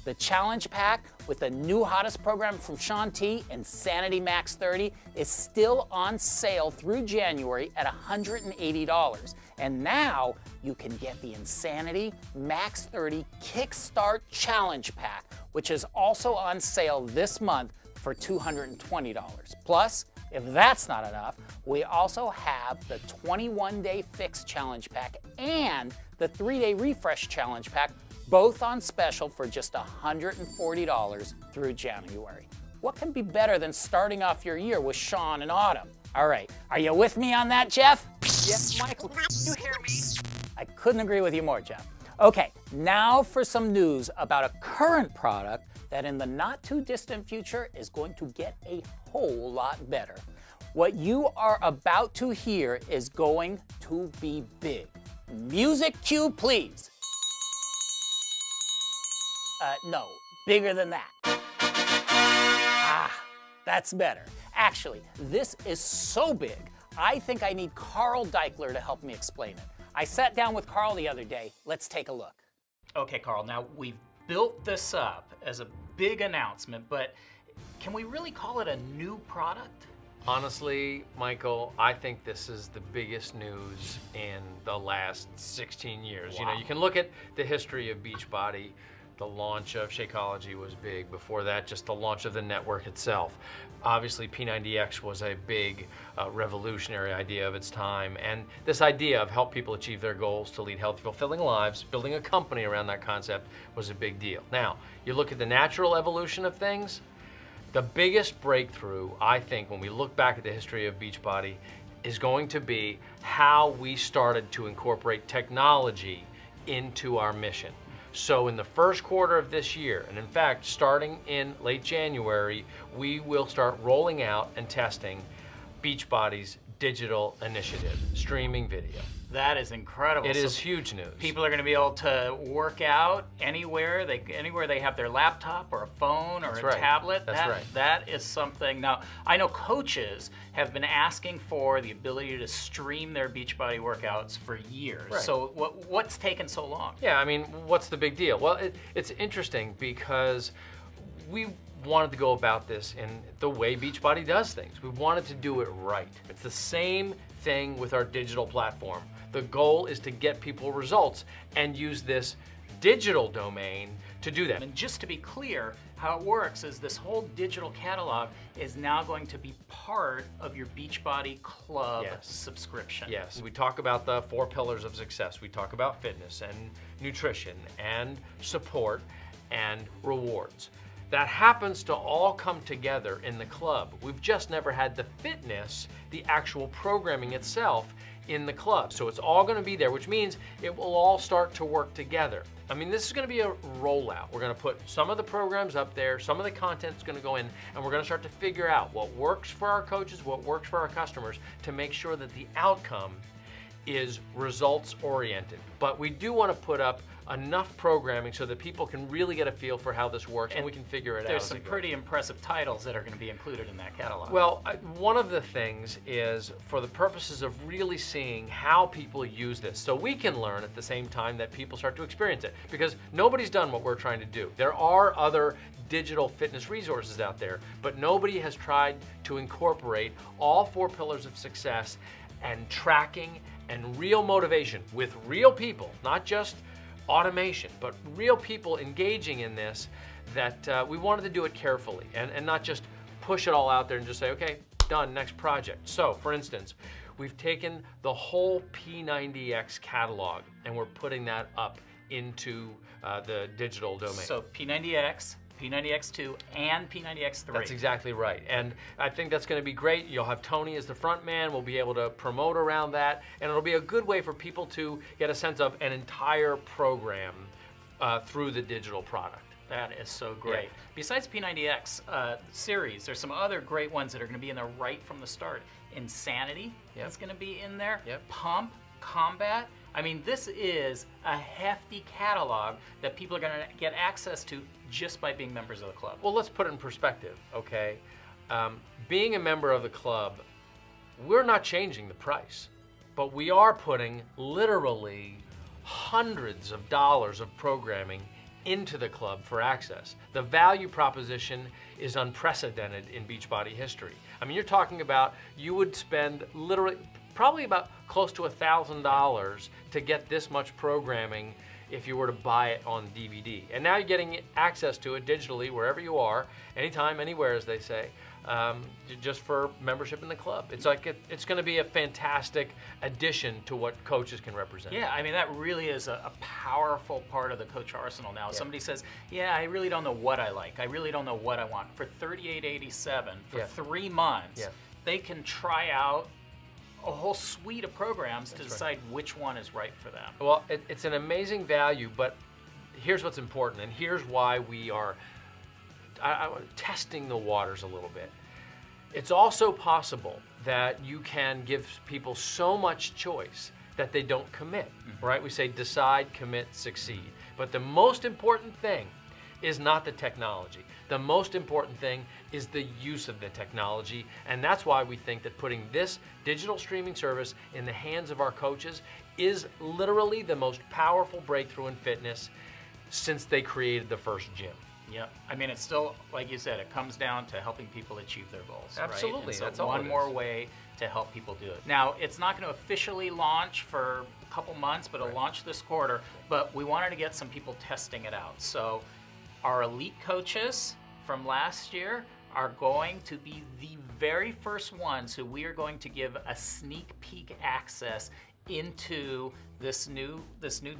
The Challenge Pack with the new hottest program from Shaun T, Insanity Max 30, is still on sale through January at $180. And now you can get the Insanity Max 30 Kickstart Challenge Pack, which is also on sale this month for $220. Plus, if that's not enough, we also have the 21-Day Fix Challenge Pack and the 3-Day Refresh Challenge Pack, both on special for just $140 through January. What can be better than starting off your year with Shaun and Autumn? All right, are you with me on that, Jeff? Yes, Michael, you hear me? I couldn't agree with you more, Jeff. Okay, now for some news about a current product that in the not too distant future is going to get a whole lot better. What you are about to hear is going to be big. Music cue, please. No, bigger than that. Ah, that's better. Actually, this is so big, I think I need Carl Deichler to help me explain it. I sat down with Carl the other day. Let's take a look. Okay, Carl, now we've built this up as a big announcement, but can we really call it a new product? Honestly, Michael, I think this is the biggest news in the last 16 years. Wow. You know, you can look at the history of Beachbody. The launch of Shakeology was big. Before that, just the launch of the network itself. Obviously, P90X was a big revolutionary idea of its time. And this idea of help people achieve their goals to lead healthy, fulfilling lives, building a company around that concept was a big deal. Now, you look at the natural evolution of things, the biggest breakthrough, I think, when we look back at the history of Beachbody, is going to be how we started to incorporate technology into our mission. So in the first quarter of this year, and in fact, starting in late January, we will start rolling out and testing Beachbody's digital initiative, streaming video. That is incredible. It is huge news. People are going to be able to work out anywhere they have their laptop or a phone or a tablet. That's right. That is something. Now, I know coaches have been asking for the ability to stream their Beachbody workouts for years. Right. So what's taken so long? Yeah, I mean, what's the big deal? Well, it's interesting because we wanted to go about this in the way Beachbody does things. We wanted to do it right. It's the same thing with our digital platform. The goal is to get people results and use this digital domain to do that. And just to be clear, how it works is this whole digital catalog is now going to be part of your Beachbody Club subscription. Yes, we talk about the 4 pillars of success. We talk about fitness and nutrition and support and rewards. That happens to all come together in the club. We've just never had the fitness, the actual programming itself in the club. So it's all gonna be there, which means it will all start to work together. I mean, this is gonna be a rollout. We're gonna put some of the programs up there, some of the content's gonna go in, and we're gonna start to figure out what works for our coaches, what works for our customers, to make sure that the outcome is results oriented. But we do wanna put up enough programming so that people can really get a feel for how this works and we can figure it out. There's some pretty impressive titles that are going to be included in that catalog. Well, one of the things is for the purposes of really seeing how people use this, so we can learn at the same time that people start to experience it, because nobody's done what we're trying to do. There are other digital fitness resources out there, but nobody has tried to incorporate all 4 pillars of success and tracking and real motivation with real people, not just automation, but real people engaging in this, that we wanted to do it carefully and not just push it all out there and just say, okay, done, next project. So, for instance, we've taken the whole P90X catalog and we're putting that up into the digital domain. So P90X, P90X2, and P90X3. That's exactly right. And I think that's going to be great. You'll have Tony as the front man. We'll be able to promote around that. And it'll be a good way for people to get a sense of an entire program through the digital product. That is so great. Yeah. Besides P90X series, there's some other great ones that are going to be in there right from the start. Insanity is going to be in there. Yep. Pump, Combat, I mean, this is a hefty catalog that people are going to get access to just by being members of the club. Well, let's put it in perspective, okay? Being a member of the club, we're not changing the price, but we are putting literally hundreds of dollars of programming into the club for access. The value proposition is unprecedented in Beachbody history. I mean, you're talking about, you would spend literally probably about close to $1,000 to get this much programming if you were to buy it on DVD. And now you're getting access to it digitally wherever you are, anytime, anywhere, as they say, just for membership in the club. It's like it's going to be a fantastic addition to what coaches can represent. Yeah, I mean, that really is a powerful part of the coach arsenal now. Yeah. Somebody says, yeah, I really don't know what I like. I really don't know what I want. For $38.87 for 3 months, they can try out a whole suite of programs to decide which one is right for them. Well, it's an amazing value, but here's what's important, and here's why we are testing the waters a little bit. It's also possible that you can give people so much choice that they don't commit, right? We say decide, commit, succeed. But the most important thing is not the technology. The most important thing is the use of the technology, and that's why we think that putting this digital streaming service in the hands of our coaches is literally the most powerful breakthrough in fitness since they created the first gym. Yeah, I mean, it's still, like you said, it comes down to helping people achieve their goals. Absolutely, right? So that's all one more way to help people do it. Now, it's not going to officially launch for a couple months, but it'll launch this quarter, but we wanted to get some people testing it out. So our elite coaches from last year are going to be the very first ones who we are going to give a sneak peek access into this new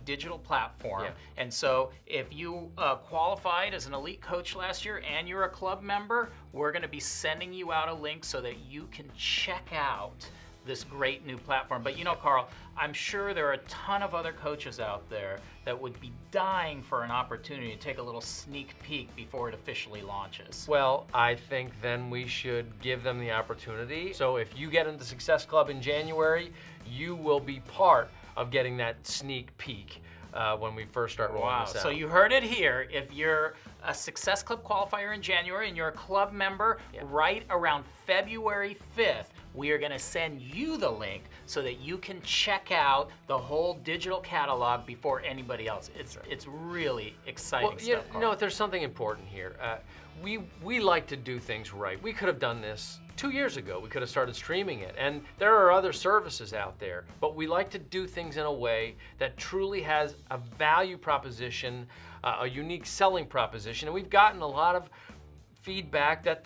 digital platform. Yeah. And so if you qualified as an elite coach last year and you're a club member, we're going to be sending you out a link so that you can check out this great new platform. But you know, Carl, I'm sure there are a ton of other coaches out there that would be dying for an opportunity to take a little sneak peek before it officially launches. Well, I think then we should give them the opportunity. So if you get into Success Club in January, you will be part of getting that sneak peek when we first start rolling this out. So you heard it here. If you're a Success Club qualifier in January and you're a club member, right around February 5th, we are going to send you the link so that you can check out the whole digital catalog before anybody else. It's really exciting stuff. You know, there's something important here. We like to do things right. We could have done this 2 years ago. We could have started streaming it, and there are other services out there, but we like to do things in a way that truly has a value proposition, a unique selling proposition, and we've gotten a lot of feedback that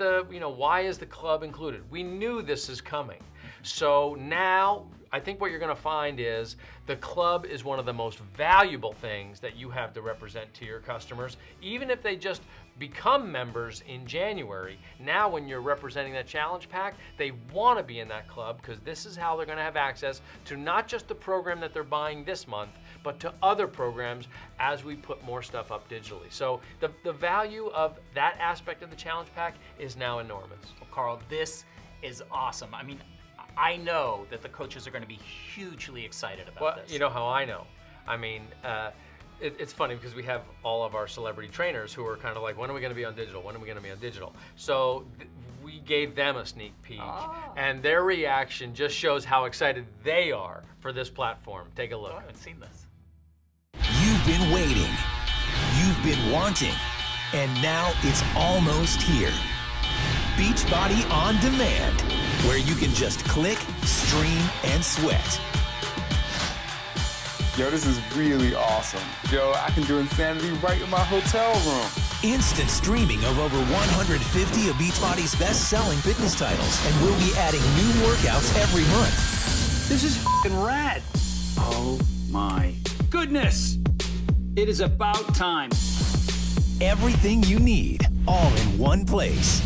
why is the club included? We knew this is coming. So now I think what you're going to find is the club is one of the most valuable things that you have to represent to your customers, even if they just become members in January. Now when you're representing that challenge pack, they want to be in that club because this is how they're going to have access to not just the program that they're buying this month, but to other programs as we put more stuff up digitally. So the value of that aspect of the challenge pack is now enormous. Well, Carl, this is awesome. I mean, I know that the coaches are going to be hugely excited about this. You know how I know? I mean, it's funny because we have all of our celebrity trainers who are kind of like, when are we going to be on digital? When are we going to be on digital? So we gave them a sneak peek, and their reaction just shows how excited they are for this platform. Take a look. I haven't seen this. You've been waiting, you've been wanting, and now it's almost here. Beachbody On Demand, where you can just click, stream, and sweat. Yo, this is really awesome. Yo, I can do Insanity right in my hotel room. Instant streaming of over 150 of Beachbody's best-selling fitness titles, and we'll be adding new workouts every month. This is f***ing rad. Oh my goodness. It is about time. Everything you need, all in one place.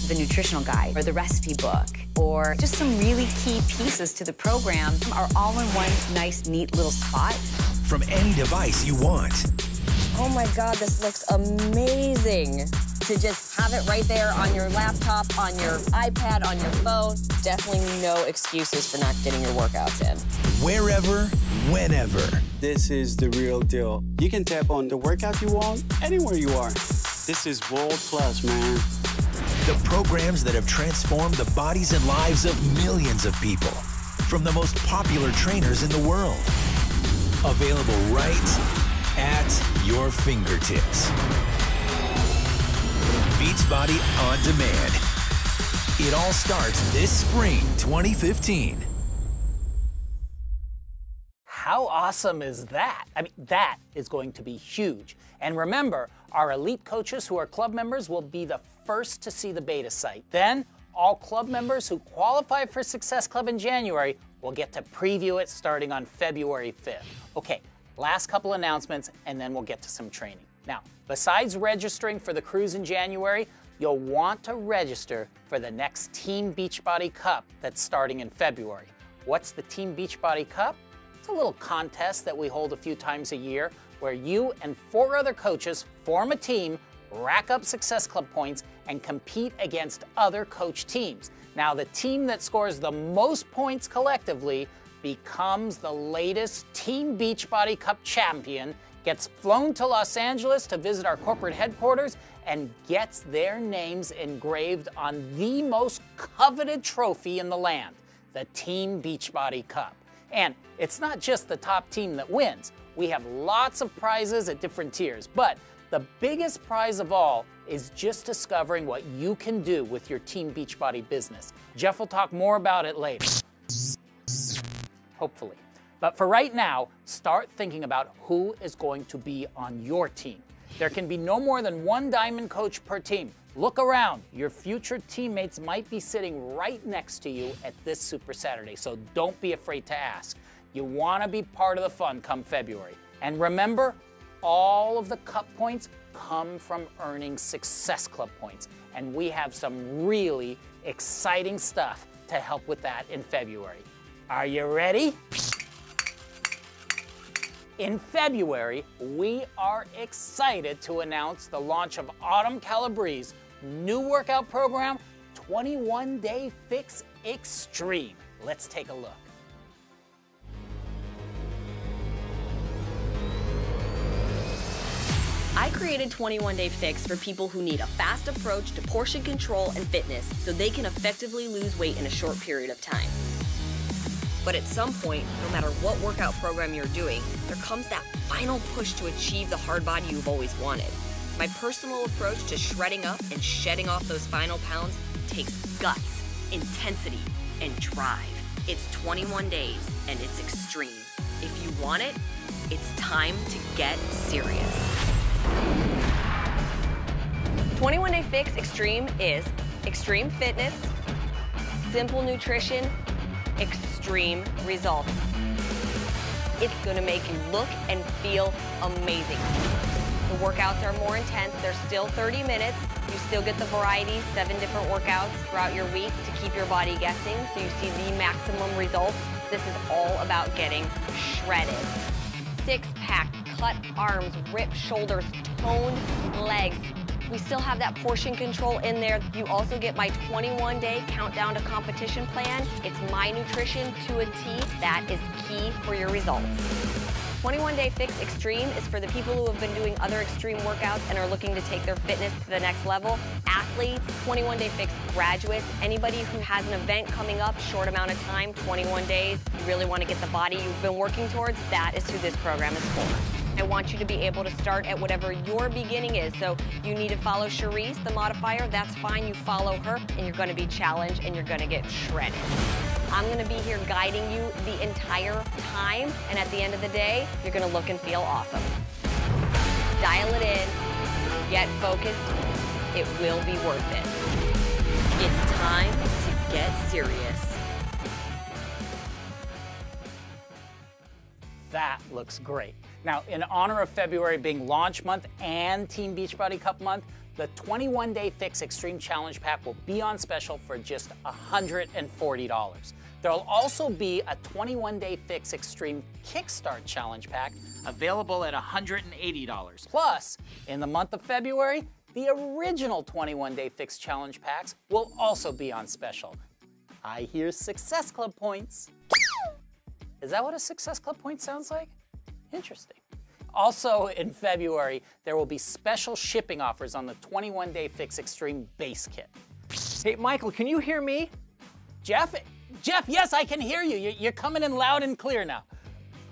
The nutritional guide, or the recipe book, or just some really key pieces to the program are all in one nice, neat little spot. From any device you want. Oh my God, this looks amazing. To just have it right there on your laptop, on your iPad, on your phone. Definitely no excuses for not getting your workouts in. Wherever, whenever. This is the real deal. You can tap on the workout you want anywhere you are. This is world class, man. The programs that have transformed the bodies and lives of millions of people, from the most popular trainers in the world. Available right at your fingertips. Beachbody On Demand. It all starts this spring 2015. How awesome is that? I mean, that is going to be huge. And remember, our elite coaches who are club members will be the first to see the beta site. Then, all club members who qualify for Success Club in January will get to preview it starting on February 5th. Okay, last couple announcements, and then we'll get to some training. Now, besides registering for the cruise in January, you'll want to register for the next Team Beachbody Cup that's starting in February. What's the Team Beachbody Cup? It's a little contest that we hold a few times a year where you and 4 other coaches form a team, rack up Success Club points, and compete against other coach teams. Now, the team that scores the most points collectively becomes the latest Team Beachbody Cup champion, gets flown to Los Angeles to visit our corporate headquarters, and gets their names engraved on the most coveted trophy in the land, the Team Beachbody Cup. And it's not just the top team that wins. We have lots of prizes at different tiers, but the biggest prize of all is just discovering what you can do with your Team Beachbody business. Jeff will talk more about it later. Hopefully. But for right now, start thinking about who is going to be on your team. There can be no more than 1 diamond coach per team. Look around. Your future teammates might be sitting right next to you at this Super Saturday, so don't be afraid to ask. You want to be part of the fun come February. And remember, all of the cup points come from earning Success Club points. And we have some really exciting stuff to help with that in February. Are you ready? In February, we are excited to announce the launch of Autumn Calabrese's new workout program, 21 Day Fix Extreme. Let's take a look. I created 21 Day Fix for people who need a fast approach to portion control and fitness so they can effectively lose weight in a short period of time. But at some point, no matter what workout program you're doing, there comes that final push to achieve the hard body you've always wanted. My personal approach to shredding up and shedding off those final pounds takes guts, intensity, and drive. It's 21 days and it's extreme. If you want it, it's time to get serious. 21 Day Fix Extreme is extreme fitness, simple nutrition, extreme results. It's going to make you look and feel amazing. The workouts are more intense. They're still 30 minutes. You still get the variety, 7 different workouts throughout your week to keep your body guessing so you see the maximum results. This is all about getting shredded. 6-pack, cut arms, ripped shoulders, toned legs. We still have that portion control in there. You also get my 21-day countdown to competition plan. It's my nutrition to a T. That is key for your results. 21 Day Fix Extreme is for the people who have been doing other extreme workouts and are looking to take their fitness to the next level. Athletes, 21 Day Fix graduates, anybody who has an event coming up, short amount of time, 21 days, you really want to get the body you've been working towards, that is who this program is for. I want you to be able to start at whatever your beginning is. So you need to follow Charisse, the modifier, that's fine. You follow her and you're going to be challenged and you're going to get shredded. I'm going to be here guiding you the entire time. And at the end of the day, you're going to look and feel awesome. Dial it in, get focused. It will be worth it. It's time to get serious. That looks great. Now, in honor of February being launch month and Team Beachbody Cup month, the 21 Day Fix Extreme Challenge Pack will be on special for just $140. There'll also be a 21 Day Fix Extreme Kickstart Challenge Pack available at $180. Plus, in the month of February, the original 21 Day Fix Challenge Packs will also be on special. I hear Success Club points. Is that what a Success Club point sounds like? Interesting. Also in February, there will be special shipping offers on the 21-Day Fix Extreme Base Kit. Hey, Michael, can you hear me? Jeff, yes, I can hear you. You're coming in loud and clear now.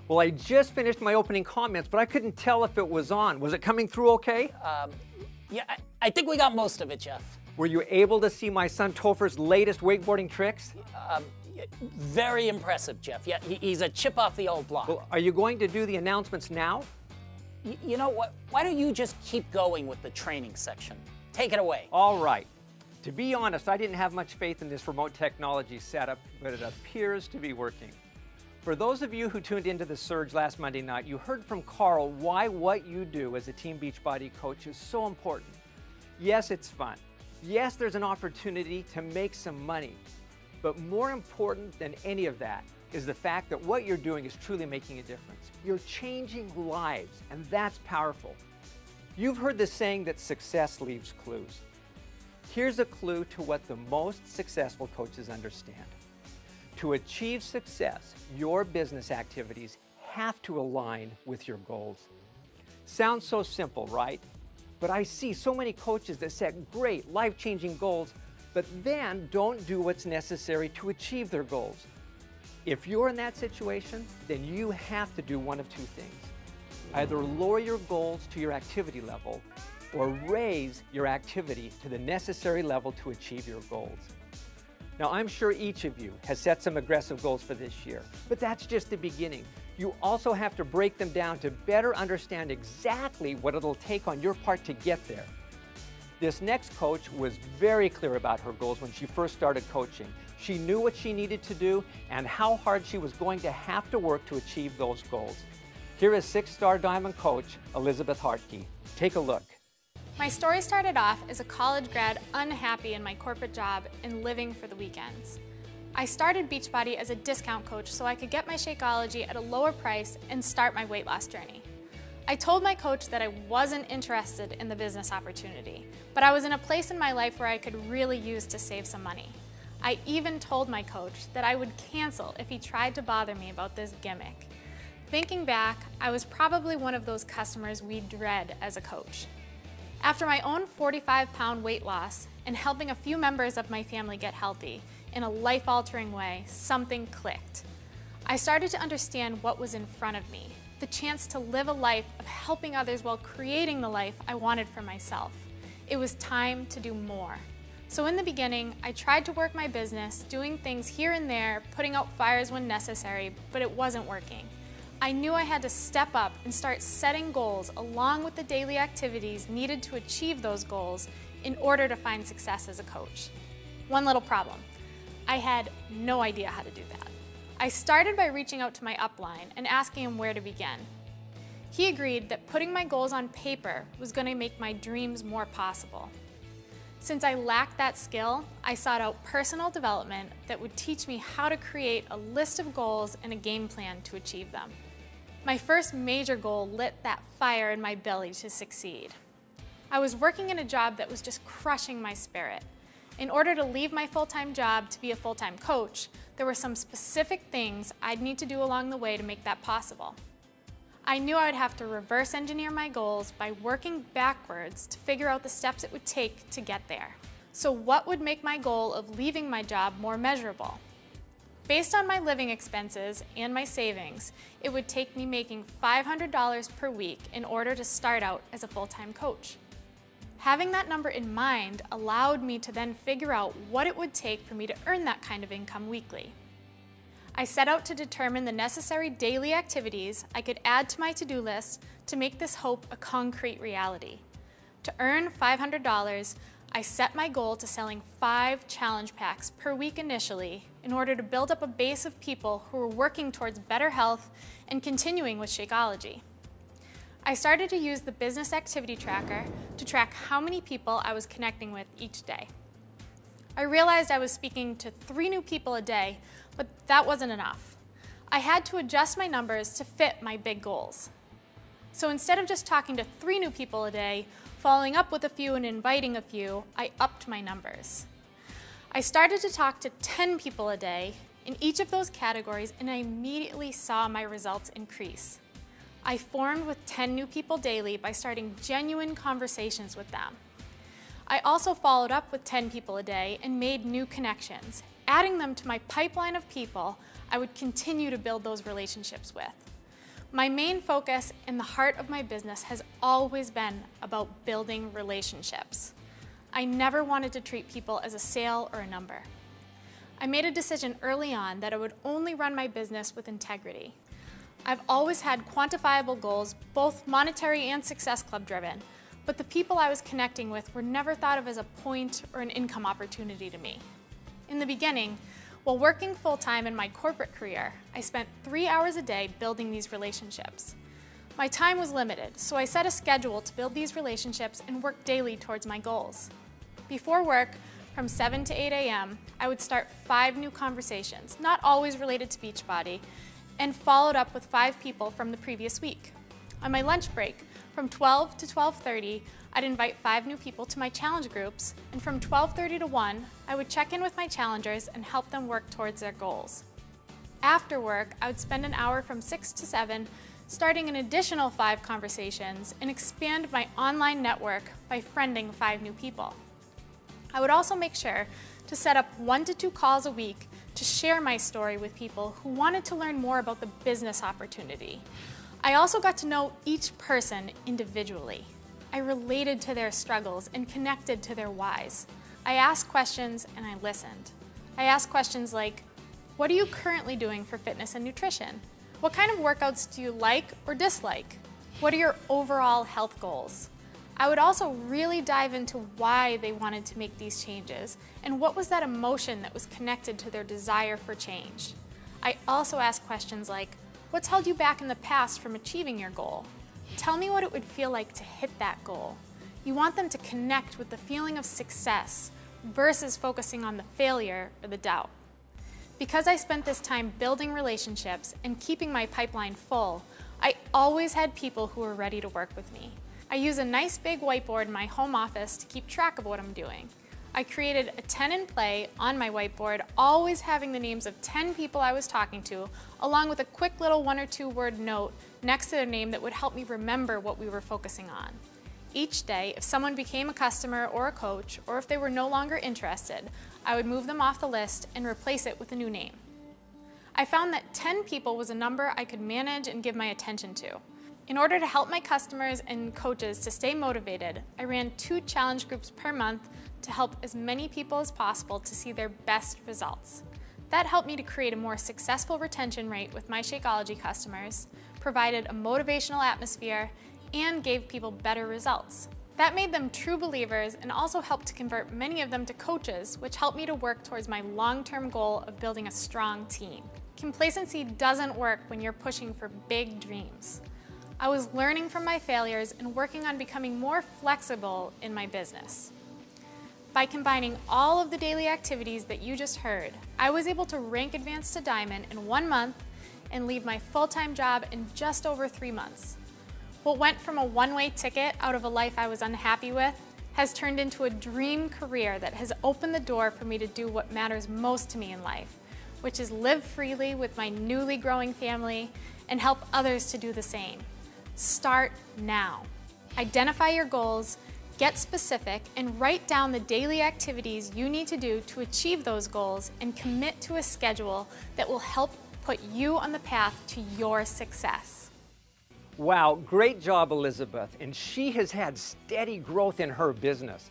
Well, I just finished my opening comments, but I couldn't tell if it was on. Was it coming through okay? Yeah, I think we got most of it, Jeff. Were you able to see my son Topher's latest wakeboarding tricks? Very impressive, Jeff. Yeah, he's a chip off the old block. Well, are you going to do the announcements now? You know what? Why don't you just keep going with the training section? Take it away. All right. To be honest, I didn't have much faith in this remote technology setup, but it appears to be working. For those of you who tuned into the Surge last Monday night, you heard from Carl why what you do as a Team Beachbody coach is so important. Yes, it's fun. Yes, there's an opportunity to make some money. But more important than any of that is the fact that what you're doing is truly making a difference. You're changing lives, and that's powerful. You've heard the saying that success leaves clues. Here's a clue to what the most successful coaches understand. To achieve success, your business activities have to align with your goals. Sounds so simple, right? But I see so many coaches that set great, life-changing goals, but then don't do what's necessary to achieve their goals. If you're in that situation, then you have to do one of two things. Either lower your goals to your activity level, or raise your activity to the necessary level to achieve your goals. Now, I'm sure each of you has set some aggressive goals for this year, but that's just the beginning. You also have to break them down to better understand exactly what it'll take on your part to get there. This next coach was very clear about her goals when she first started coaching. She knew what she needed to do and how hard she was going to have to work to achieve those goals. Here is 6-star Diamond coach, Elizabeth Hartke. Take a look. My story started off as a college grad unhappy in my corporate job and living for the weekends. I started Beachbody as a discount coach so I could get my Shakeology at a lower price and start my weight loss journey. I told my coach that I wasn't interested in the business opportunity, but I was in a place in my life where I could really use to save some money. I even told my coach that I would cancel if he tried to bother me about this gimmick. Thinking back, I was probably one of those customers we dread as a coach. After my own 45-pound weight loss and helping a few members of my family get healthy in a life-altering way, something clicked. I started to understand what was in front of me, the chance to live a life of helping others while creating the life I wanted for myself. It was time to do more. So in the beginning, I tried to work my business, doing things here and there, putting out fires when necessary, but it wasn't working. I knew I had to step up and start setting goals along with the daily activities needed to achieve those goals in order to find success as a coach. One little problem. I had no idea how to do that. I started by reaching out to my upline and asking him where to begin. He agreed that putting my goals on paper was going to make my dreams more possible. Since I lacked that skill, I sought out personal development that would teach me how to create a list of goals and a game plan to achieve them. My first major goal lit that fire in my belly to succeed. I was working in a job that was just crushing my spirit. In order to leave my full-time job to be a full-time coach, there were some specific things I'd need to do along the way to make that possible. I knew I would have to reverse engineer my goals by working backwards to figure out the steps it would take to get there. So what would make my goal of leaving my job more measurable? Based on my living expenses and my savings, it would take me making $500 per week in order to start out as a full-time coach. Having that number in mind allowed me to then figure out what it would take for me to earn that kind of income weekly. I set out to determine the necessary daily activities I could add to my to-do list to make this hope a concrete reality. To earn $500, I set my goal to selling 5 challenge packs per week initially in order to build up a base of people who were working towards better health and continuing with Shakeology. I started to use the business activity tracker to track how many people I was connecting with each day. I realized I was speaking to 3 new people a day, but that wasn't enough. I had to adjust my numbers to fit my big goals. So instead of just talking to 3 new people a day, following up with a few and inviting a few, I upped my numbers. I started to talk to 10 people a day, in each of those categories, and I immediately saw my results increase. I formed with 10 new people daily by starting genuine conversations with them. I also followed up with 10 people a day and made new connections, adding them to my pipeline of people I would continue to build those relationships with. My main focus in the heart of my business has always been about building relationships. I never wanted to treat people as a sale or a number. I made a decision early on that I would only run my business with integrity. I've always had quantifiable goals, both monetary and Success Club driven, but the people I was connecting with were never thought of as a point or an income opportunity to me. In the beginning, while working full-time in my corporate career, I spent 3 hours a day building these relationships. My time was limited, so I set a schedule to build these relationships and work daily towards my goals. Before work, from 7 to 8 a.m., I would start 5 new conversations, not always related to Beachbody, and followed up with 5 people from the previous week. On my lunch break, from 12 to 12:30, I'd invite 5 new people to my challenge groups, and from 12:30 to 1, I would check in with my challengers and help them work towards their goals. After work, I would spend an hour from 6 to 7 starting an additional 5 conversations and expand my online network by friending 5 new people. I would also make sure to set up 1 to 2 calls a week to share my story with people who wanted to learn more about the business opportunity. I also got to know each person individually. I related to their struggles and connected to their whys. I asked questions and I listened. I asked questions like, what are you currently doing for fitness and nutrition? What kind of workouts do you like or dislike? What are your overall health goals? I would also really dive into why they wanted to make these changes and what was that emotion that was connected to their desire for change. I also asked questions like, what's held you back in the past from achieving your goal? Tell me what it would feel like to hit that goal. You want them to connect with the feeling of success versus focusing on the failure or the doubt. Because I spent this time building relationships and keeping my pipeline full, I always had people who were ready to work with me. I use a nice big whiteboard in my home office to keep track of what I'm doing. I created a 10 in play on my whiteboard, always having the names of 10 people I was talking to, along with a quick little 1 or 2 word note next to their name that would help me remember what we were focusing on. Each day, if someone became a customer or a coach, or if they were no longer interested, I would move them off the list and replace it with a new name. I found that 10 people was a number I could manage and give my attention to. In order to help my customers and coaches to stay motivated, I ran 2 challenge groups per month to help as many people as possible to see their best results. That helped me to create a more successful retention rate with my Shakeology customers, provided a motivational atmosphere, and gave people better results. That made them true believers and also helped to convert many of them to coaches, which helped me to work towards my long-term goal of building a strong team. Complacency doesn't work when you're pushing for big dreams. I was learning from my failures and working on becoming more flexible in my business. By combining all of the daily activities that you just heard, I was able to rank Advanced to Diamond in 1 month and leave my full-time job in just over 3 months. What went from a one-way ticket out of a life I was unhappy with has turned into a dream career that has opened the door for me to do what matters most to me in life, which is live freely with my newly growing family and help others to do the same. Start now. Identify your goals, get specific, and write down the daily activities you need to do to achieve those goals and commit to a schedule that will help put you on the path to your success. Wow, great job, Elizabeth. And she has had steady growth in her business.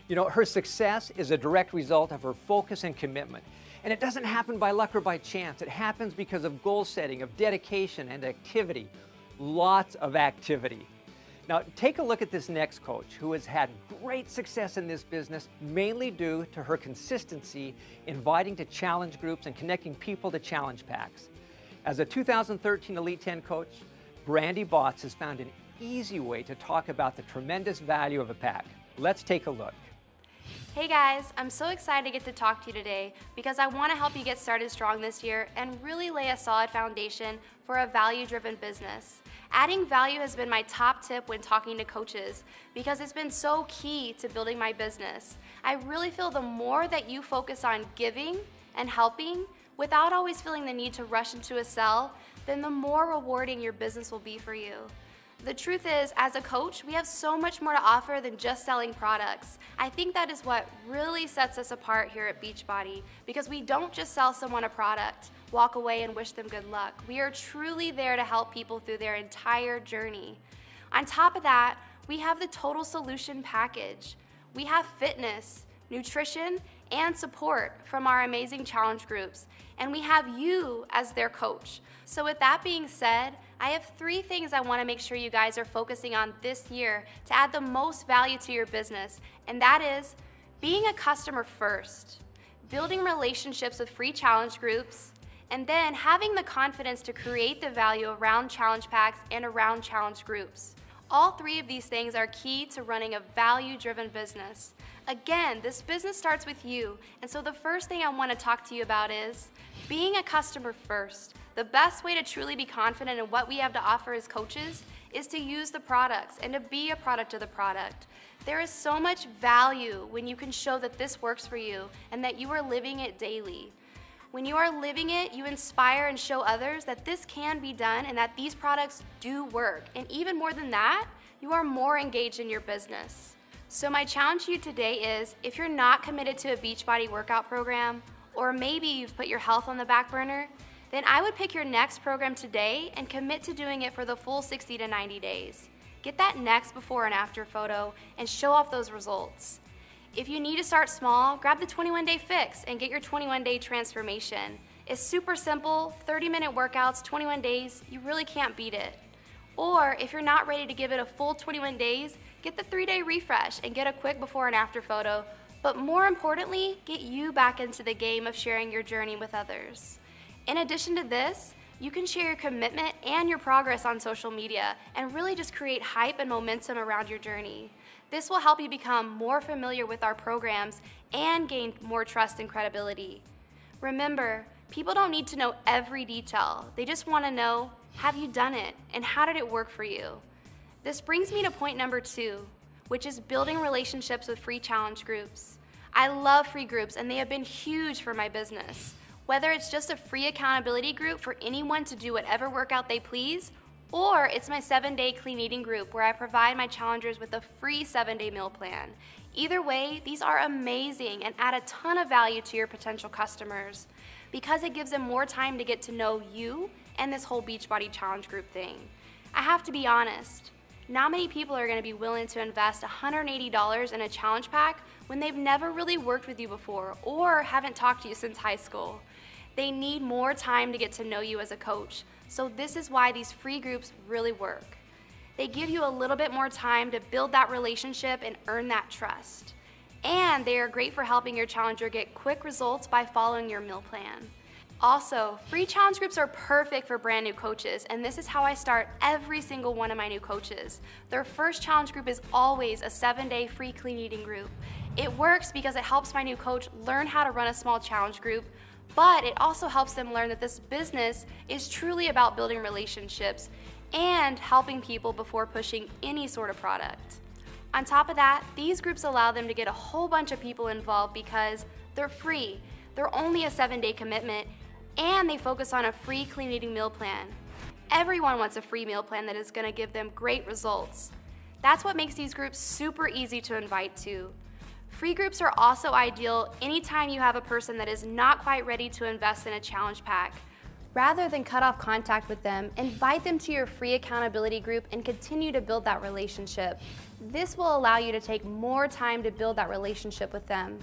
You know, her success is a direct result of her focus and commitment. And it doesn't happen by luck or by chance. It happens because of goal setting, of dedication and activity. Lots of activity. Now, take a look at this next coach who has had great success in this business, mainly due to her consistency inviting to challenge groups and connecting people to challenge packs. As a 2013 Elite 10 coach, Brandy Botts has found an easy way to talk about the tremendous value of a pack. Let's take a look. Hey guys, I'm so excited to get to talk to you today because I want to help you get started strong this year and really lay a solid foundation for a value-driven business. Adding value has been my top tip when talking to coaches because it's been so key to building my business. I really feel the more that you focus on giving and helping, without always feeling the need to rush into a sell, then the more rewarding your business will be for you. The truth is, as a coach, we have so much more to offer than just selling products. I think that is what really sets us apart here at Beachbody, because we don't just sell someone a product, walk away and wish them good luck. We are truly there to help people through their entire journey. On top of that, we have the total solution package. We have fitness, nutrition, and support from our amazing challenge groups, and we have you as their coach. So with that being said, I have 3 things I want to make sure you guys are focusing on this year to add the most value to your business, and that is being a customer first, building relationships with free challenge groups, and then having the confidence to create the value around challenge packs and around challenge groups. All 3 of these things are key to running a value-driven business. Again, this business starts with you, and so the first thing I want to talk to you about is being a customer first. The best way to truly be confident in what we have to offer as coaches is to use the products and to be a product of the product. There is so much value when you can show that this works for you and that you are living it daily. When you are living it, you inspire and show others that this can be done and that these products do work. And even more than that, you are more engaged in your business. So my challenge to you today is, if you're not committed to a Beachbody workout program, or maybe you've put your health on the back burner, then I would pick your next program today and commit to doing it for the full 60 to 90 days. Get that next before and after photo and show off those results. If you need to start small, grab the 21-day fix and get your 21-day transformation. It's super simple, 30-minute workouts, 21 days, you really can't beat it. Or if you're not ready to give it a full 21 days, get the 3-day refresh and get a quick before and after photo. But more importantly, get you back into the game of sharing your journey with others. In addition to this, you can share your commitment and your progress on social media and really just create hype and momentum around your journey. This will help you become more familiar with our programs and gain more trust and credibility. Remember, people don't need to know every detail. They just want to know, have you done it and how did it work for you? This brings me to point number 2, which is building relationships with free challenge groups. I love free groups and they have been huge for my business. Whether it's just a free accountability group for anyone to do whatever workout they please, or it's my 7-day clean eating group where I provide my challengers with a free 7-day meal plan. Either way, these are amazing and add a ton of value to your potential customers because it gives them more time to get to know you and this whole Beachbody challenge group thing. I have to be honest, not many people are going to be willing to invest $180 in a challenge pack when they've never really worked with you before or haven't talked to you since high school. They need more time to get to know you as a coach, so this is why these free groups really work. They give you a little bit more time to build that relationship and earn that trust. And they are great for helping your challenger get quick results by following your meal plan. Also, free challenge groups are perfect for brand new coaches, and this is how I start every single one of my new coaches. Their first challenge group is always a 7-day free clean eating group. It works because it helps my new coach learn how to run a small challenge group, but it also helps them learn that this business is truly about building relationships and helping people before pushing any sort of product. On top of that, these groups allow them to get a whole bunch of people involved because they're free, they're only a 7-day commitment, and they focus on a free clean eating meal plan. Everyone wants a free meal plan that is going to give them great results. That's what makes these groups super easy to invite to. Free groups are also ideal anytime you have a person that is not quite ready to invest in a challenge pack. Rather than cut off contact with them, invite them to your free accountability group and continue to build that relationship. This will allow you to take more time to build that relationship with them.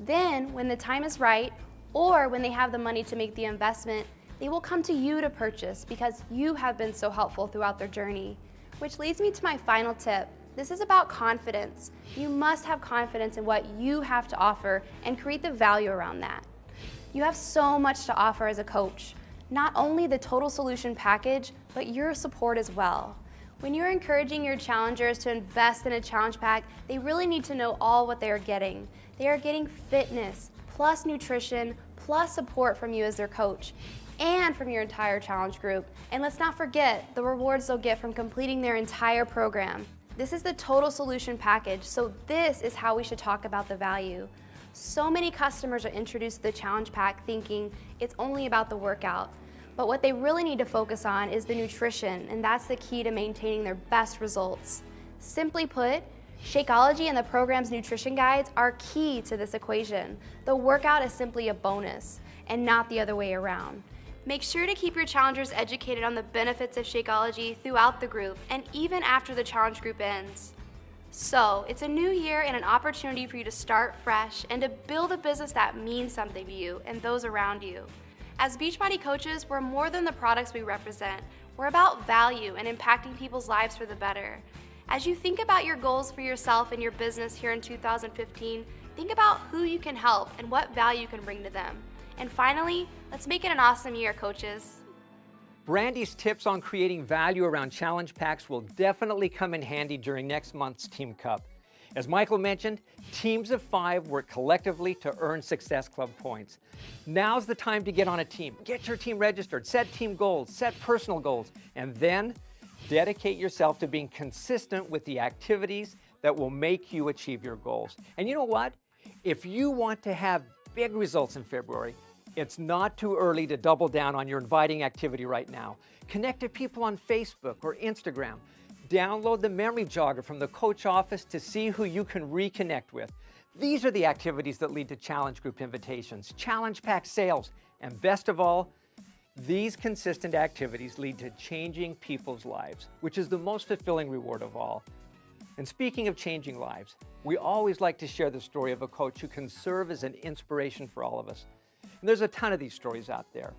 Then, when the time is right, or when they have the money to make the investment, they will come to you to purchase because you have been so helpful throughout their journey. Which leads me to my final tip. This is about confidence. You must have confidence in what you have to offer and create the value around that. You have so much to offer as a coach. Not only the total solution package, but your support as well. When you're encouraging your challengers to invest in a challenge pack, they really need to know all what they are getting. They are getting fitness, plus nutrition, plus support from you as their coach, and from your entire challenge group. And let's not forget the rewards they'll get from completing their entire program. This is the total solution package, so this is how we should talk about the value. So many customers are introduced to the challenge pack thinking it's only about the workout. But what they really need to focus on is the nutrition, and that's the key to maintaining their best results. Simply put, Shakeology and the program's nutrition guides are key to this equation. The workout is simply a bonus, and not the other way around. Make sure to keep your challengers educated on the benefits of Shakeology throughout the group, and even after the challenge group ends. So, it's a new year and an opportunity for you to start fresh and to build a business that means something to you and those around you. As Beachbody coaches, we're more than the products we represent. We're about value and impacting people's lives for the better. As you think about your goals for yourself and your business here in 2015, think about who you can help and what value you can bring to them. And finally, let's make it an awesome year, coaches. Brandy's tips on creating value around challenge packs will definitely come in handy during next month's Team Cup. As Michael mentioned, teams of 5 work collectively to earn Success Club points. Now's the time to get on a team. Get your team registered, set team goals, set personal goals, and then dedicate yourself to being consistent with the activities that will make you achieve your goals. And you know what? If you want to have big results in February, it's not too early to double down on your inviting activity right now. Connect to people on Facebook or Instagram. Download the memory jogger from the coach office to see who you can reconnect with. These are the activities that lead to challenge group invitations, challenge pack sales, and best of all, these consistent activities lead to changing people's lives, which is the most fulfilling reward of all. And speaking of changing lives, we always like to share the story of a coach who can serve as an inspiration for all of us. And there's a ton of these stories out there.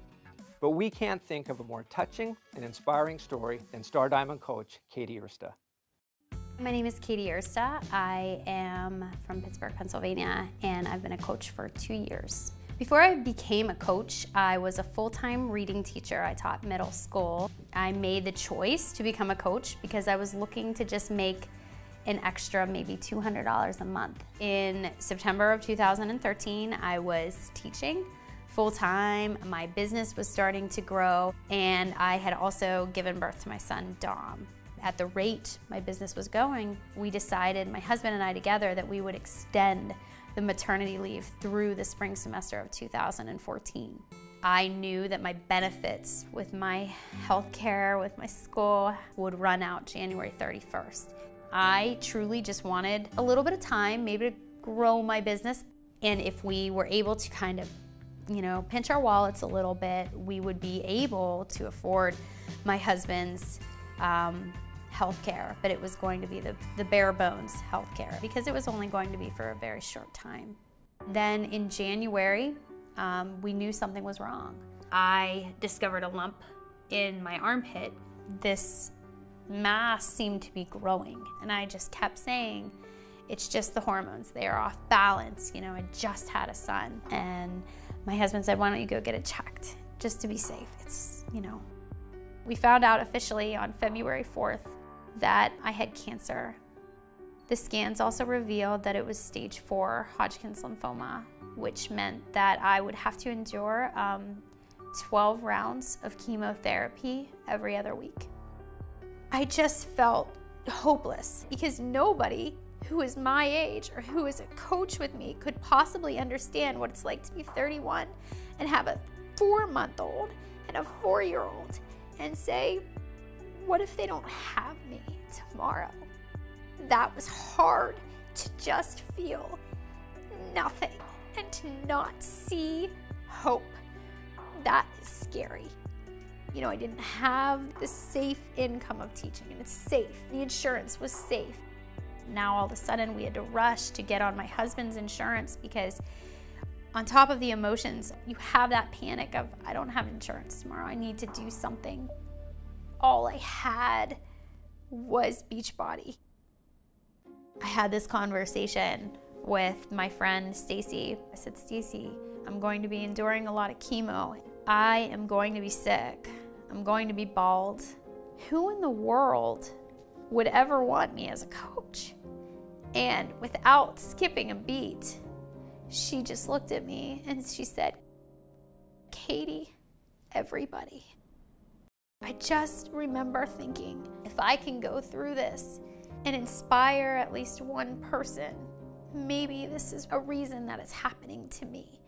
But we can't think of a more touching and inspiring story than Star Diamond coach Katie Ersta. My name is Katie Ersta. I am from Pittsburgh, Pennsylvania, and I've been a coach for 2 years. Before I became a coach, I was a full-time reading teacher. I taught middle school. I made the choice to become a coach because I was looking to just make an extra maybe $200 a month. In September of 2013, I was teaching full-time. My business was starting to grow, and I had also given birth to my son, Dom. At the rate my business was going, we decided, my husband and I together, that we would extend the maternity leave through the spring semester of 2014. I knew that my benefits with my health care, with my school, would run out January 31st. I truly just wanted a little bit of time, maybe to grow my business. And if we were able to kind of, pinch our wallets a little bit, we would be able to afford my husband's health care. But it was going to be the bare bones health care because it was only going to be for a very short time. Then in January, we knew something was wrong. I discovered a lump in my armpit. This mass seemed to be growing, and I just kept saying, it's just the hormones, they are off balance. I just had a son. And my husband said, why don't you go get it checked just to be safe? We found out officially on February 4th that I had cancer. The scans also revealed that it was stage 4 Hodgkin's lymphoma, which meant that I would have to endure 12 rounds of chemotherapy every other week. I just felt hopeless because nobody who is my age or who is a coach with me could possibly understand what it's like to be 31 and have a 4-month-old and a 4-year-old and say, what if they don't have me tomorrow? That was hard to just feel nothing and to not see hope. That is scary. I didn't have the safe income of teaching, and it's safe. The insurance was safe. Now all of a sudden we had to rush to get on my husband's insurance because on top of the emotions, you have that panic of, I don't have insurance tomorrow, I need to do something. All I had was Beachbody. I had this conversation with my friend Stacy. I said, Stacy, I'm going to be enduring a lot of chemo. I am going to be sick. I'm going to be bald. Who in the world would ever want me as a coach? And without skipping a beat, she just looked at me and she said, Katie, everybody. I just remember thinking, if I can go through this and inspire at least one person, maybe this is a reason that it's happening to me.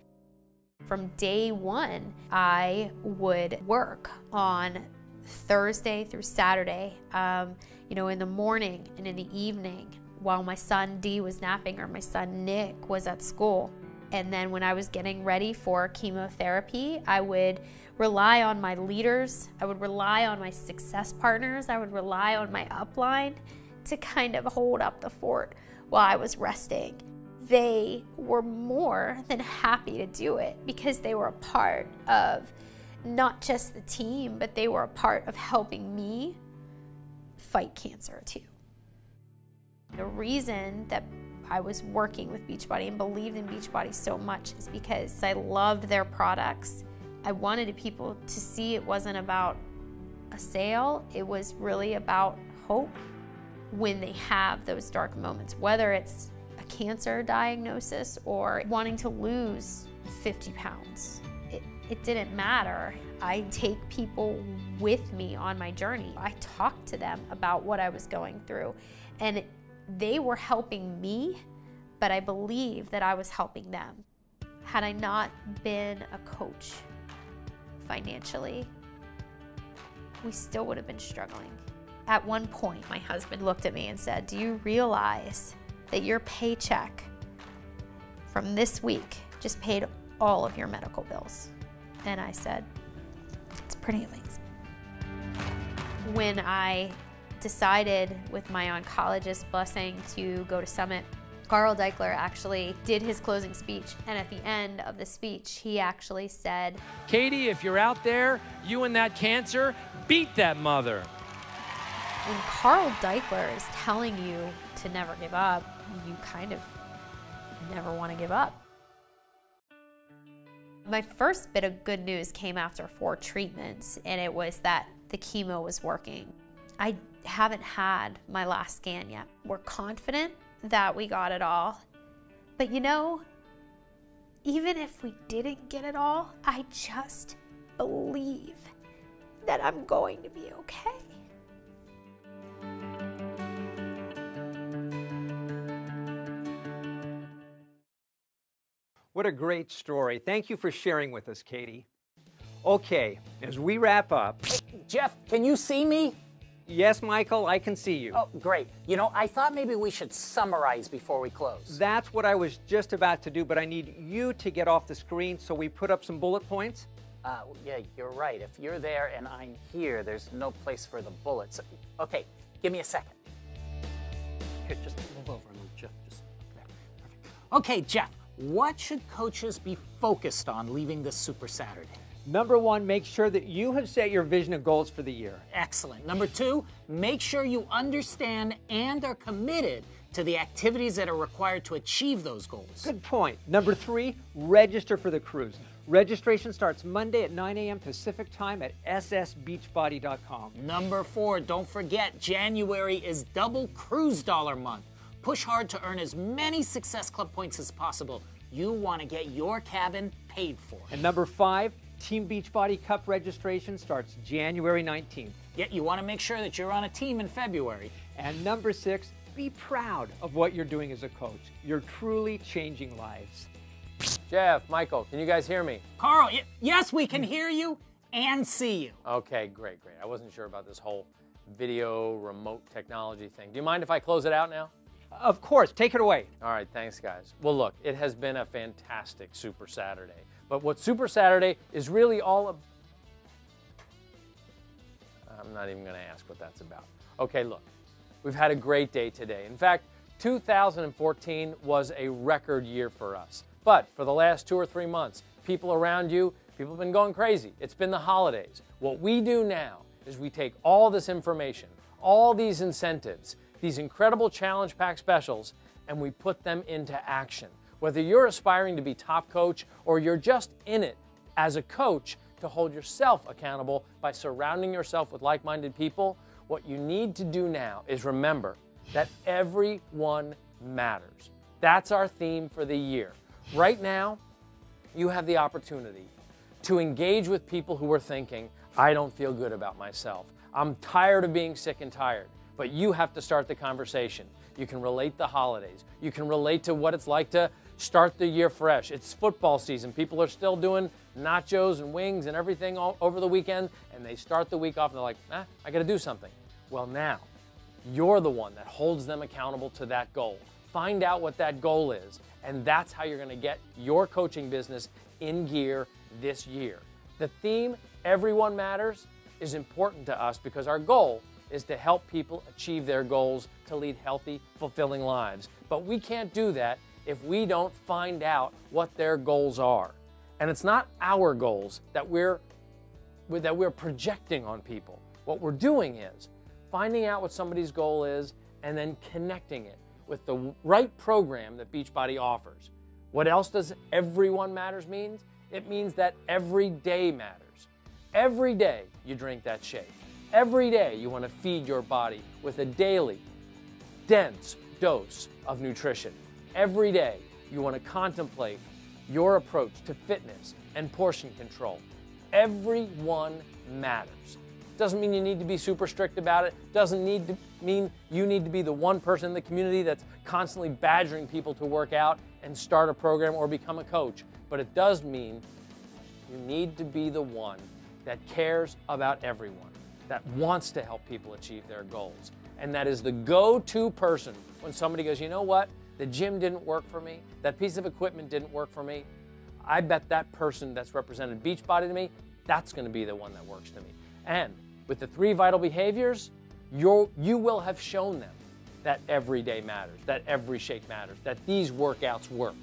From day one, I would work on Thursday through Saturday, you know, in the morning and in the evening while my son D was napping or my son Nick was at school. And then when I was getting ready for chemotherapy, I would rely on my leaders, I would rely on my success partners, I would rely on my upline to kind of hold up the fort while I was resting. They were more than happy to do it because they were a part of not just the team, but they were a part of helping me fight cancer too. The reason that I was working with Beachbody and believed in Beachbody so much is because I loved their products. I wanted people to see it wasn't about a sale, it was really about hope when they have those dark moments, whether it's a cancer diagnosis or wanting to lose 50 pounds. It didn't matter. I take people with me on my journey. I talked to them about what I was going through, and they were helping me, but I believe that I was helping them. Had I not been a coach financially, we still would have been struggling. At one point, my husband looked at me and said, "Do you realize that your paycheck from this week just paid all of your medical bills?" And I said, "It's pretty amazing." When I decided with my oncologist blessing to go to Summit, Carl Deichler actually did his closing speech, and at the end of the speech, he actually said, Katie, if you're out there, you and that cancer, beat that mother. when Carl Deichler is telling you to never give up, you kind of never want to give up. My first bit of good news came after 4 treatments, and it was that the chemo was working. I haven't had my last scan yet. We're confident that we got it all, but you know, even if we didn't get it all, I just believe that I'm going to be okay. What a great story. Thank you for sharing with us, Katie. Okay, as we wrap up. Hey, Jeff, can you see me? Yes, Michael, I can see you. Oh, great. You know, I thought maybe we should summarize before we close. That's what I was just about to do, but I need you to get off the screen, so we put up some bullet points. Yeah, you're right. If you're there and I'm here, there's no place for the bullets. Okay, give me a second. Here, just move over a little, Jeff. Just there. Perfect. Okay, Jeff, what should coaches be focused on leaving this Super Saturday? Number 1, make sure that you have set your vision and goals for the year. Excellent. Number 2, make sure you understand and are committed to the activities that are required to achieve those goals. Good point. Number 3, register for the cruise. Registration starts Monday at 9 a.m. Pacific time at ssbeachbody.com. Number 4, don't forget, January is double cruise dollar month. Push hard to earn as many Success Club points as possible. You want to get your cabin paid for. And number 5, Team Beachbody Cup registration starts January 19th. Yet you want to make sure that you're on a team in February. And number 6, be proud of what you're doing as a coach. You're truly changing lives. Jeff, Michael, can you guys hear me? Carl, yes, we can hear you and see you. Okay, great. I wasn't sure about this whole video remote technology thing. Do you mind if I close it out now? Of course, take it away. All right, thanks guys. Well look, it has been a fantastic Super Saturday. But what Super Saturday is really all about, I'm not even gonna ask what that's about. Okay, look, we've had a great day today. In fact, 2014 was a record year for us. But for the last 2 or 3 months, people around you, people have been going crazy. It's been the holidays. What we do now is we take all this information, all these incentives, these incredible challenge pack specials, and we put them into action. Whether you're aspiring to be top coach or you're just in it as a coach to hold yourself accountable by surrounding yourself with like-minded people, what you need to do now is remember that everyone matters. That's our theme for the year. Right now, you have the opportunity to engage with people who are thinking, I don't feel good about myself. I'm tired of being sick and tired. but you have to start the conversation. You can relate the holidays. You can relate to what it's like to start the year fresh. It's football season. People are still doing nachos and wings and everything all over the weekend, and they start the week off and they're like, I got to do something. Well, now you're the one that holds them accountable to that goal. Find out what that goal is, and that's how you're going to get your coaching business in gear this year. The theme, Everyone Matters, is important to us because our goal is to help people achieve their goals to lead healthy, fulfilling lives. But we can't do that if we don't find out what their goals are. And it's not our goals that we're projecting on people. What we're doing is finding out what somebody's goal is and then connecting it with the right program that Beachbody offers. What else does Everyone Matters mean? It means that every day matters. Every day you drink that shake. Every day you want to feed your body with a daily, dense dose of nutrition. Every day you want to contemplate your approach to fitness and portion control. Everyone matters. Doesn't mean you need to be super strict about it. Doesn't need to mean you need to be the one person in the community that's constantly badgering people to work out and start a program or become a coach. But it does mean you need to be the one that cares about everyone, that wants to help people achieve their goals, and that is the go-to person when somebody goes, you know what, the gym didn't work for me, that piece of equipment didn't work for me. I bet that person that's represented Beachbody to me, that's going to be the one that works to me. And with the 3 vital behaviors, you will have shown them that every day matters, that every shake matters, that these workouts work.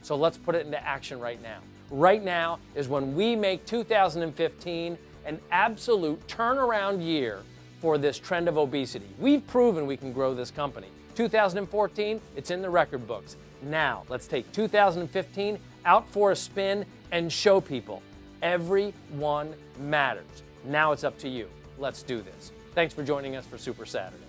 So let's put it into action right now. Right now is when we make 2015 an absolute turnaround year for this trend of obesity. We've proven we can grow this company. 2014, it's in the record books. Now, let's take 2015 out for a spin and show people everyone matters. Now it's up to you. Let's do this. Thanks for joining us for Super Saturday.